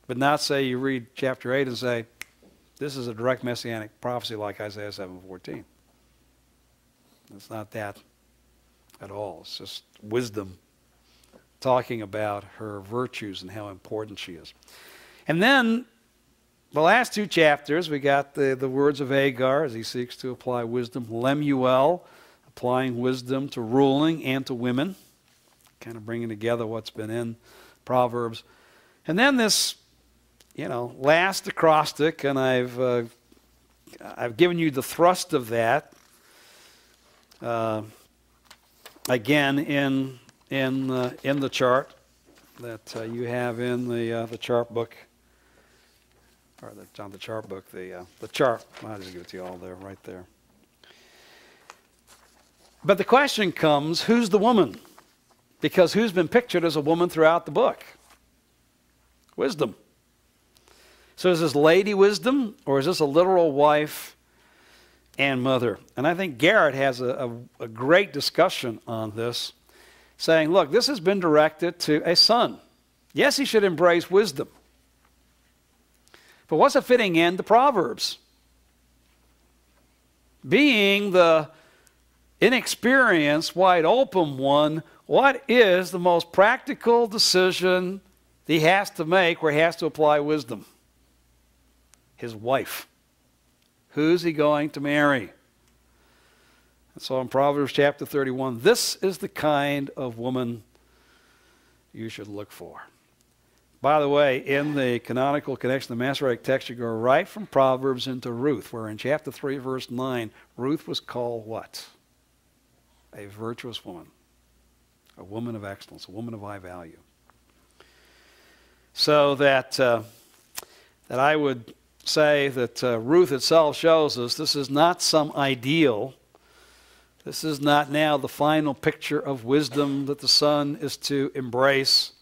But not say you read chapter 8 and say, this is a direct messianic prophecy like Isaiah 7:14. It's not that at all. It's just wisdom talking about her virtues and how important she is. And then the last two chapters, we got the words of Agar as he seeks to apply wisdom. Lemuel, applying wisdom to ruling and to women, kind of bringing together what's been in Proverbs. And then this, last acrostic, and I've given you the thrust of that. Again, in the chart that you have in the chart book, or on the chart book, the chart. I'll just give it to you all there, right there. But the question comes, who's the woman? Because who's been pictured as a woman throughout the book? Wisdom. So is this Lady Wisdom, or is this a literal wife and mother? And I think Garrett has a great discussion on this, saying, look, this has been directed to a son. Yes, he should embrace wisdom. But what's a fitting end to Proverbs? Being the inexperienced, wide open one, what is the most practical decision he has to make where he has to apply wisdom? His wife. Who's he going to marry? And so in Proverbs chapter 31, this is the kind of woman you should look for. By the way, in the canonical connection, the Masoretic text, you go right from Proverbs into Ruth, where in chapter 3, verse 9, Ruth was called what? A virtuous woman. A woman of excellence, a woman of high value. So that I would say that Ruth itself shows us this is not some ideal. This is not now the final picture of wisdom that the son is to embrace.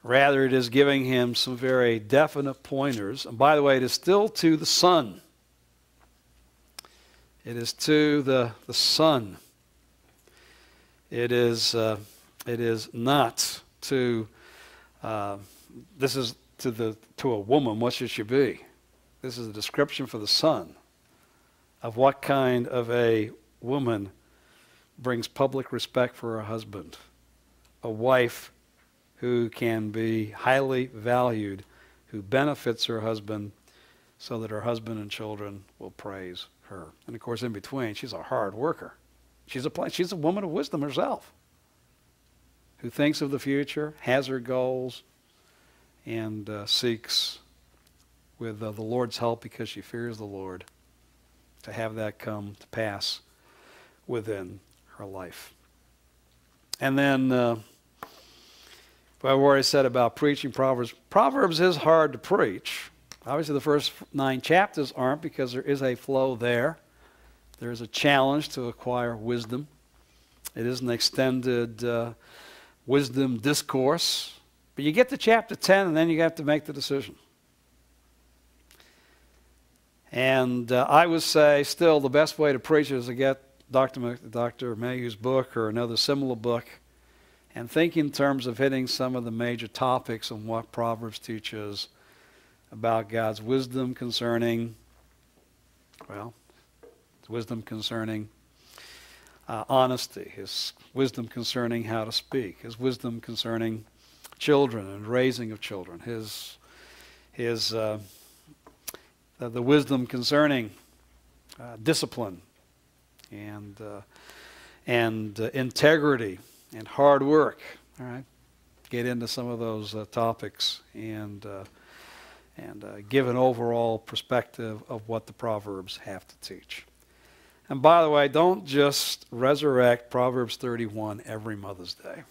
Rather, it is giving him some very definite pointers. And by the way, it is still to the son. It is to the son. It is not to, this is to a woman, what should she be? This is a description for the son of what kind of a woman brings public respect for her husband. A wife who can be highly valued, who benefits her husband so that her husband and children will praise her. And of course, in between, she's a hard worker. She's a woman of wisdom herself, who thinks of the future, has her goals, and seeks, with the Lord's help, because she fears the Lord, to have that come to pass within her life. And then, what I've already said about preaching Proverbs. Proverbs is hard to preach. Obviously, the first 9 chapters aren't, because there is a flow there. There is a challenge to acquire wisdom. It is an extended wisdom discourse. But you get to chapter 10, and then you have to make the decision. And I would say still the best way to preach is to get Dr. Mayhew's book or another similar book and think in terms of hitting some of the major topics on what Proverbs teaches about God's wisdom concerning, well, wisdom concerning honesty, his wisdom concerning how to speak, his wisdom concerning children and raising of children, the wisdom concerning discipline and integrity and hard work. All right, get into some of those topics and give an overall perspective of what the Proverbs have to teach. And by the way, don't just resurrect Proverbs 31 every Mother's Day.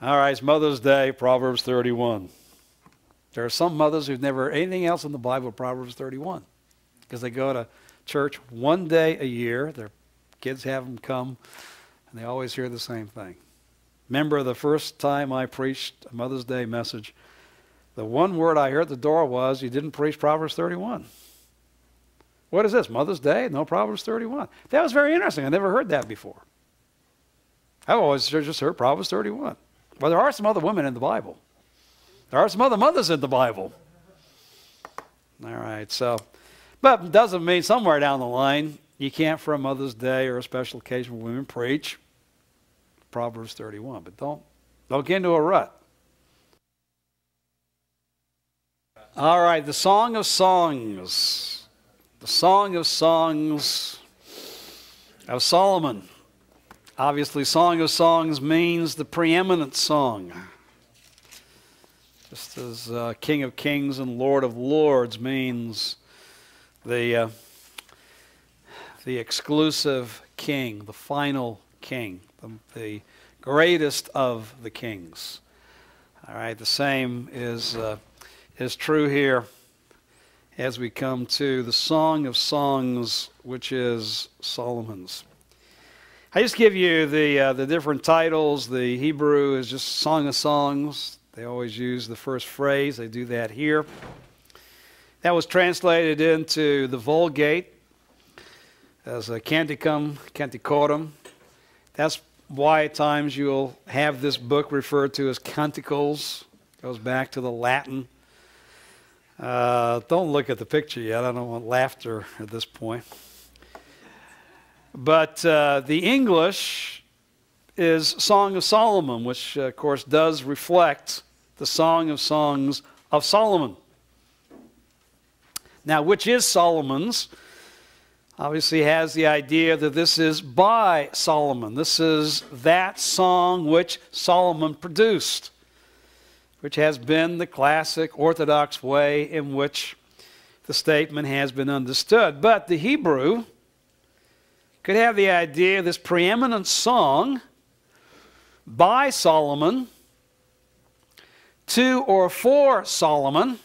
All right, it's Mother's Day, Proverbs 31. There are some mothers who've never heard anything else in the Bible but Proverbs 31 because they go to church one day a year. Their kids have them come, and they always hear the same thing. Remember the first time I preached a Mother's Day message, the one word I heard at the door was, you didn't preach Proverbs 31. What is this, Mother's Day? No, Proverbs 31. That was very interesting. I never heard that before. I've always just heard Proverbs 31. Well, there are some other women in the Bible. There are some other mothers in the Bible. All right, so, but it doesn't mean somewhere down the line you can't, for a Mother's Day or a special occasion when women preach Proverbs 31. But don't get into a rut. All right, the Song of Songs. The Song of Songs of Solomon. Obviously, Song of Songs means the preeminent song. Just as King of Kings and Lord of Lords means the exclusive king, the final king, the greatest of the kings. All right, the same is true here as we come to the Song of Songs, which is Solomon's. I just give you the different titles. The Hebrew is just Song of Songs. They always use the first phrase. They do that here. That was translated into the Vulgate as a canticum, canticorum. That's why at times you'll have this book referred to as canticles. Goes back to the Latin. Don't look at the picture yet. I don't want laughter at this point. But the English is Song of Solomon, which, of course, does reflect the Song of Songs of Solomon. Now, which is Solomon's? Obviously has the idea that this is by Solomon. This is that song which Solomon produced, which has been the classic Orthodox way in which the statement has been understood. But the Hebrew could have the idea of this preeminent song by Solomon, to or for Solomon,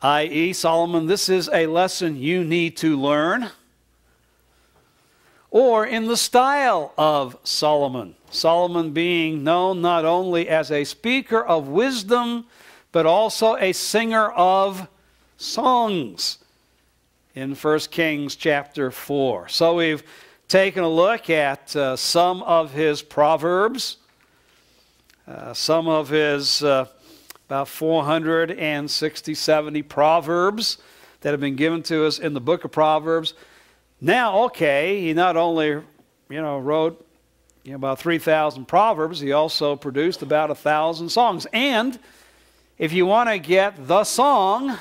i.e., Solomon, this is a lesson you need to learn, or in the style of Solomon. Solomon being known not only as a speaker of wisdom, but also a singer of songs in 1 Kings chapter 4. So we've taken a look at some of his proverbs, some of his about 460, 70 proverbs that have been given to us in the book of Proverbs. Now, okay, he not only, wrote about 3,000 proverbs, he also produced about 1,000 songs. And if you want to get the song,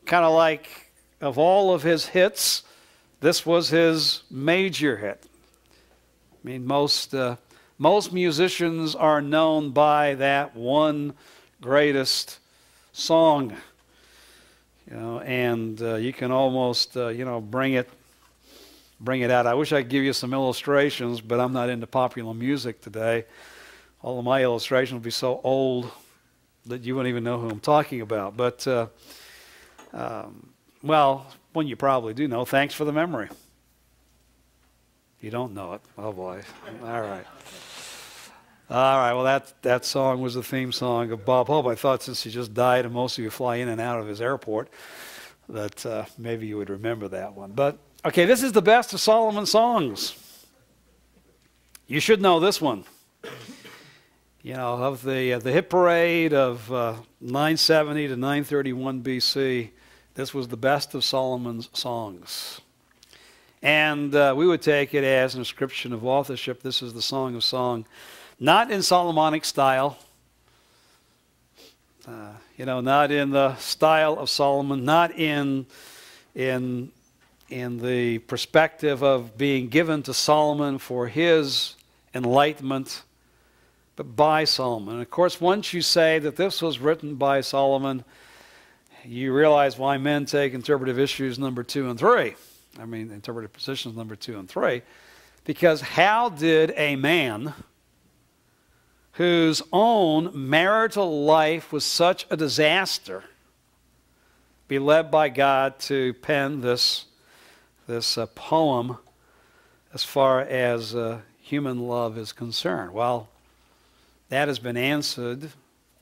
kind of like of all of his hits, this was his major hit. I mean, most musicians are known by that one greatest song, and you can almost, bring it out. I wish I could give you some illustrations, but I'm not into popular music today. All of my illustrations would be so old that you wouldn't even know who I'm talking about. But, well, one you probably do know. Thanks for the memory. You don't know it. Oh, boy. All right. All right, well, that song was the theme song of Bob Hope. I thought since he just died and most of you fly in and out of his airport, that maybe you would remember that one. But, okay, this is the best of Solomon's songs. You should know this one. Of the hit parade of 970 to 931 BC, this was the best of Solomon's songs. And we would take it as an inscription of authorship. This is the Song of Song. Not in Solomonic style, not in the style of Solomon, not in the perspective of being given to Solomon for his enlightenment, but by Solomon. And of course, once you say that this was written by Solomon, you realize why men take interpretive issues number 2 and 3. Interpretive positions number 2 and 3. Because how did a man whose own marital life was such a disaster be led by God to pen this poem as far as human love is concerned? Well, that has been answered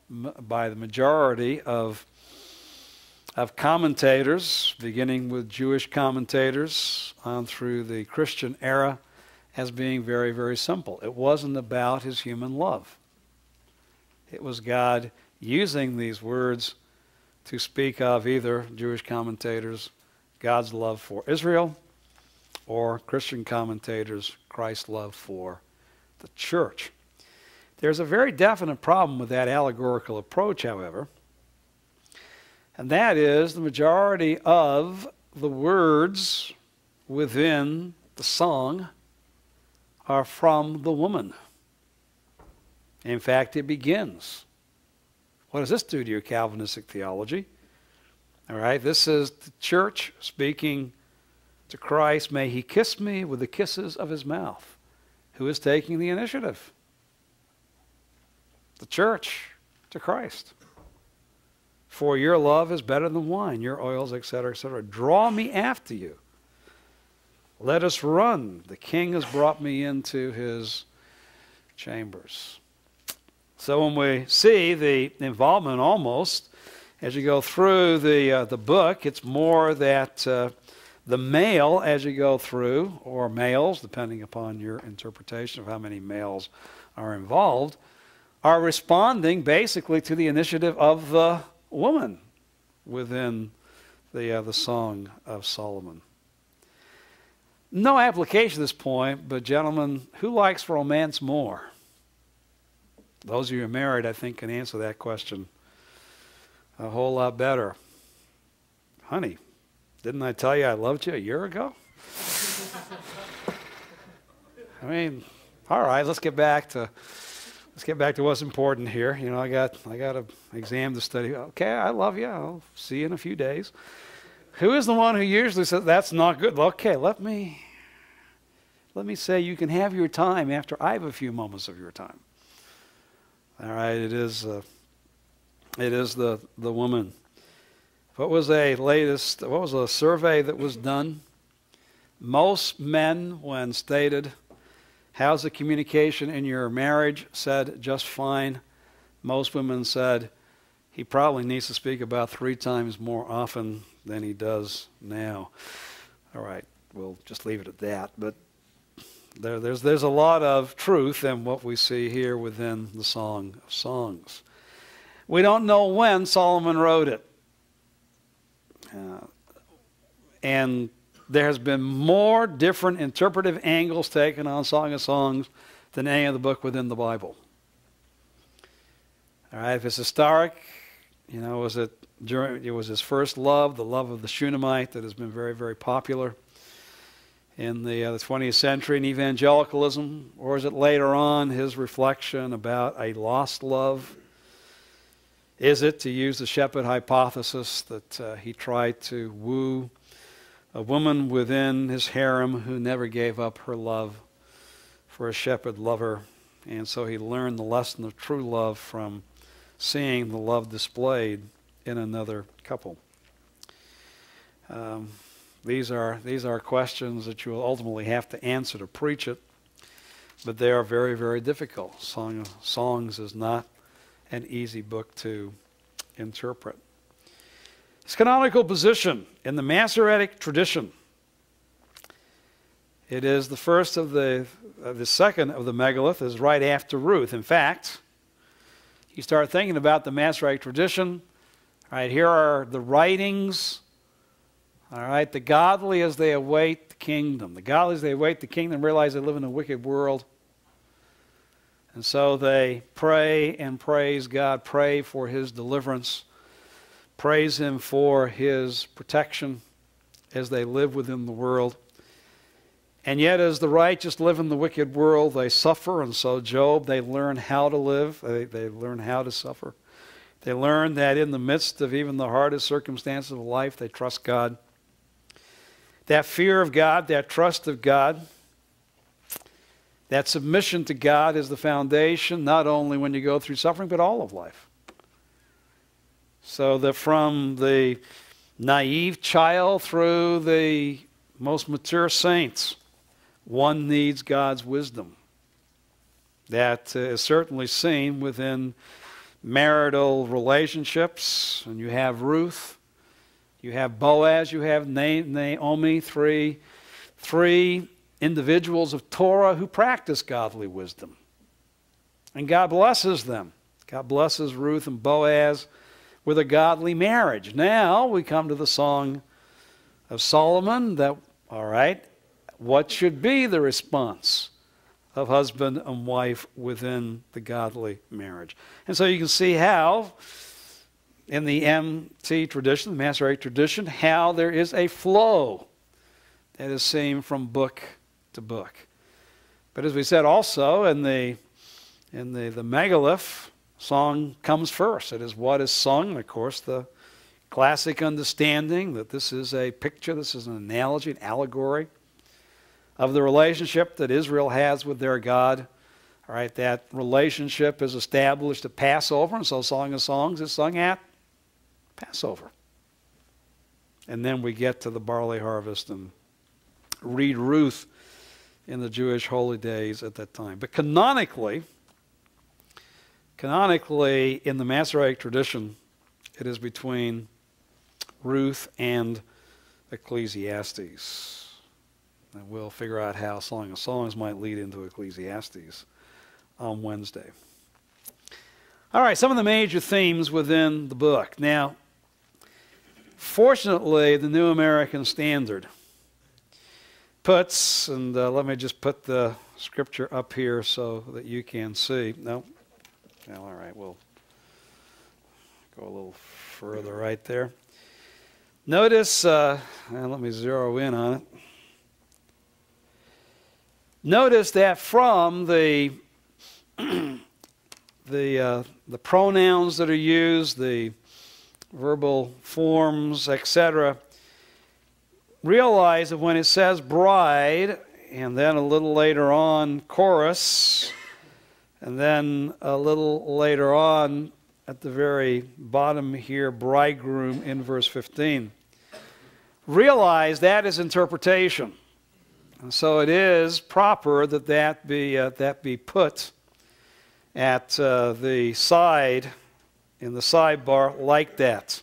by the majority of commentators, beginning with Jewish commentators on through the Christian era, as being very, very simple. It wasn't about his human love. It was God using these words to speak of either Jewish commentators, God's love for Israel, or Christian commentators, Christ's love for the church. There's a very definite problem with that allegorical approach, however, and that is the majority of the words within the song are from the woman. In fact, it begins. What does this do to your Calvinistic theology? All right, this is the church speaking to Christ. May he kiss me with the kisses of his mouth. Who is taking the initiative? The church to Christ. For your love is better than wine, your oils, etc., etc. Draw me after you. Let us run. The king has brought me into his chambers. So when we see the involvement almost, as you go through the book, it's more that the male, as you go through, or males, depending upon your interpretation of how many males are involved, are responding basically to the initiative of the woman within the Song of Solomon. No application at this point, but gentlemen, who likes romance more? Those of you who are married, I think, can answer that question a whole lot better. Honey, didn't I tell you I loved you a year ago? I mean, all right, let's get back to what's important here. You know, I got an exam to study. Okay, I love you. I'll see you in a few days. Who is the one who usually says that's not good? Okay, let me say you can have your time after I have a few moments of your time. All right, it is the woman. What was a survey that was done? Most men, when stated, how's the communication in your marriage, said just fine. Most women said he probably needs to speak about 3 times more often than he does now. All right, we'll just leave it at that. But there's a lot of truth in what we see here within the Song of Songs. We don't know when Solomon wrote it. And there has been more different interpretive angles taken on Song of Songs than any other book within the Bible. All right, if it's historic, you know, it was his first love, the love of the Shunammite, that has been very, very popular in the 20th century in evangelicalism, or is it later on his reflection about a lost love? Is it, to use the Shepherd hypothesis, that he tried to woo a woman within his harem who never gave up her love for a shepherd lover, and so he learned the lesson of true love from seeing the love displayed in another couple? These are questions that you will ultimately have to answer to preach it, but they are very, very difficult. Song of Songs is not an easy book to interpret. Its canonical position in the Masoretic tradition. It is the first of the second of the megalith, is right after Ruth. In fact, you start thinking about the Masoretic tradition. All right, here are the writings. All right, the godly as they await the kingdom. The godly as they await the kingdom realize they live in a wicked world. And so they pray and praise God, pray for his deliverance, praise him for his protection as they live within the world. And yet as the righteous live in the wicked world, they suffer. And so Job, they learn how to live. They learn how to suffer. They learn that in the midst of even the hardest circumstances of life, they trust God. That fear of God, that trust of God, that submission to God is the foundation, not only when you go through suffering, but all of life. So that from the naive child through the most mature saints, one needs God's wisdom. That is certainly seen within marital relationships. And you have Ruth, you have Boaz, you have Naomi, three individuals of Torah who practice godly wisdom. And God blesses them. God blesses Ruth and Boaz with a godly marriage. Now we come to the Song of Solomon. That, all right, what should be the response of husband and wife within the godly marriage? And so you can see how, in the MT tradition, the Masoretic tradition, how there is a flow that is seen from book to book. But as we said also, in the megalith, song comes first. It is what is sung. Of course, the classic understanding that this is a picture, this is an analogy, an allegory of the relationship that Israel has with their God. All right, that relationship is established at Passover, and so Song of Songs is sung at Passover. And then we get to the barley harvest and read Ruth in the Jewish holy days at that time. But canonically, in the Masoretic tradition, it is between Ruth and Ecclesiastes. And we'll figure out how Song of Songs might lead into Ecclesiastes on Wednesday. All right, some of the major themes within the book. Now, fortunately, the New American Standard puts, and let me just put the scripture up here so that you can see. No? Well, all right, we'll go a little further right there. Notice, and let me zero in on it. Notice that from the the pronouns that are used, the verbal forms, etc., realize that when it says bride, and then a little later on chorus, and then a little later on at the very bottom here, bridegroom in verse 15, realize that is interpretation. And so it is proper that that be put at the side, in the sidebar, like that.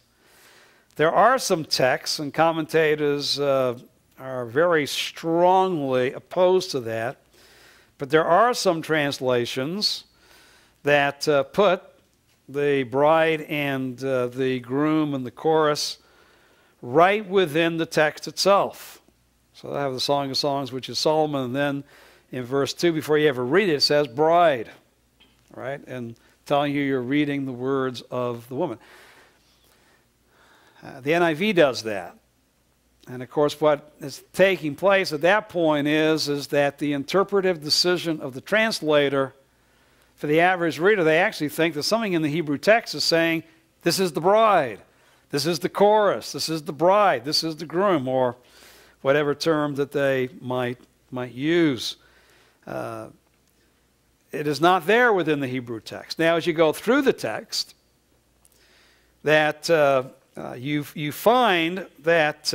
There are some texts, and commentators are very strongly opposed to that, but there are some translations that put the bride and the groom and the chorus right within the text itself. So I have the Song of Songs, which is Solomon, and then in verse 2, before you ever read it, it says bride, right? And telling you you're reading the words of the woman. The NIV does that. And of course, what is taking place at that point is that the interpretive decision of the translator, for the average reader, they actually think that something in the Hebrew text is saying, this is the bride, this is the chorus, this is the bride, this is the groom, or whatever term that they might use. It is not there within the Hebrew text. Now, as you go through the text, that you find that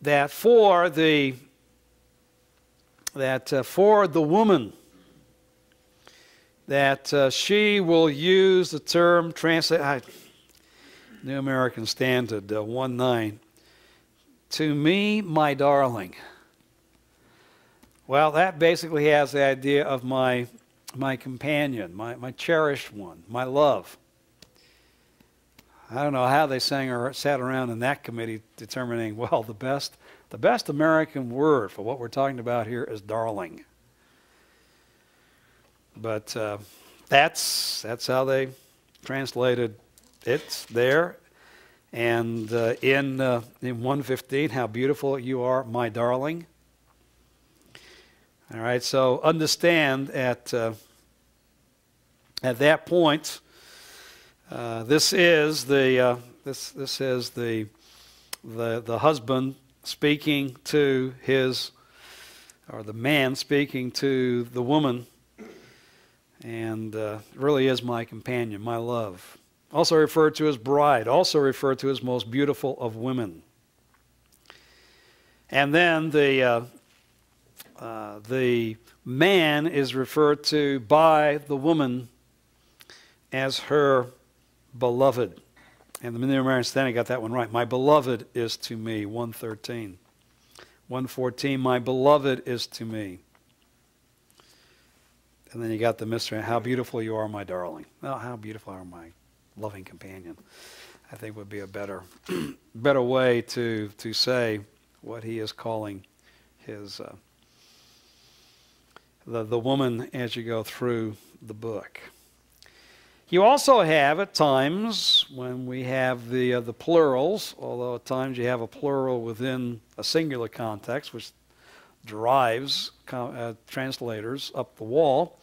that for the woman, that she will use the term New American Standard 1:9. To me, my darling. Well, that basically has the idea of my companion, my cherished one, my love. I don't know how they sang or sat around in that committee determining, well, the best American word for what we're talking about here is darling. But that's how they translated it there. And in 1:15, how beautiful you are, my darling. All right, so understand at that point, this is the husband speaking to his, or the man speaking to the woman, and really is my companion, my love. Also referred to as bride, also referred to as most beautiful of women. And then the man is referred to by the woman as her beloved. And the New American Standard got that one right. My beloved is to me, 1:13. 1:14, my beloved is to me. And then you got the mystery, how beautiful you are, my darling. Well, how beautiful are my loving companion, I think would be a better way to say what he is calling his the woman as you go through the book. You also have at times when we have the plurals, although at times you have a plural within a singular context, which drives translators up the wall.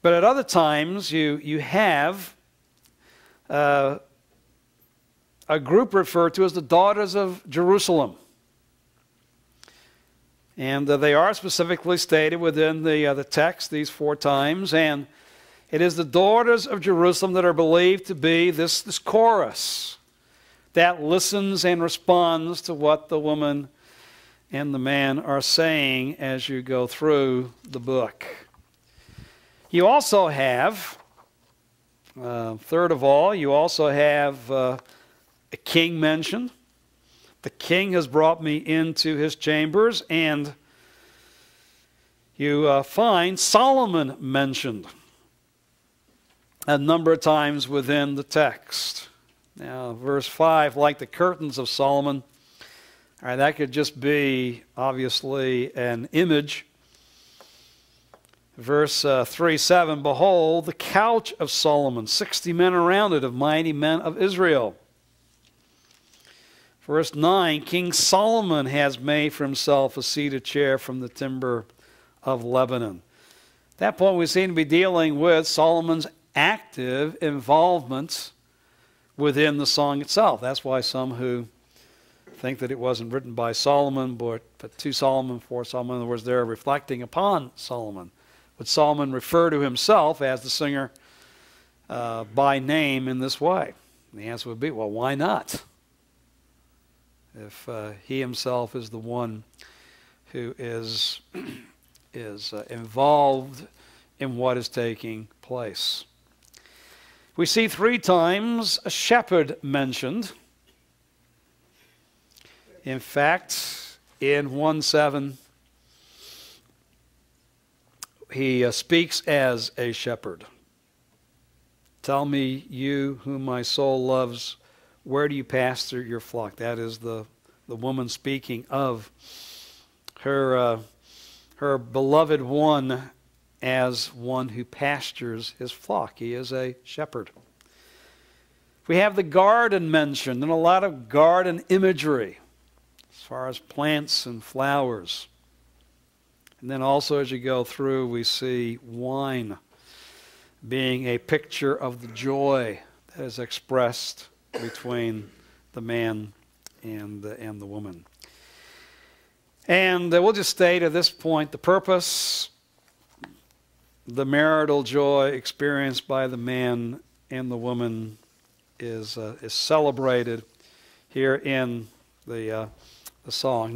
But at other times you have a group referred to as the daughters of Jerusalem. And they are specifically stated within the text these 4 times. And it is the daughters of Jerusalem that are believed to be this chorus that listens and responds to what the woman and the man are saying as you go through the book. You also have, third of all, you also have a king mentioned. The king has brought me into his chambers, and you find Solomon mentioned. a number of times within the text. Now, verse 5, like the curtains of Solomon, all right, that could just be, obviously, an image. Verse 3:7, behold, the couch of Solomon, 60 men around it, of mighty men of Israel. Verse 9, King Solomon has made for himself a seated chair from the timber of Lebanon. At that point, we seem to be dealing with Solomon's active involvement within the song itself. That's why some who think that it wasn't written by Solomon, but to Solomon, for Solomon, in other words, they're reflecting upon Solomon. Would Solomon refer to himself as the singer by name in this way? And the answer would be, well, why not? If he himself is the one who is involved in what is taking place. We see 3 times a shepherd mentioned. In fact, in 1:7, he speaks as a shepherd. Tell me, you whom my soul loves, where do you pasture your flock? That is the woman speaking of her beloved one as one who pastures his flock. He is a shepherd. We have the garden mentioned, and a lot of garden imagery as far as plants and flowers. And then also as you go through, we see wine being a picture of the joy that is expressed between the man and the woman. And we'll just state at this point the purpose, the marital joy experienced by the man and the woman is celebrated here in the song.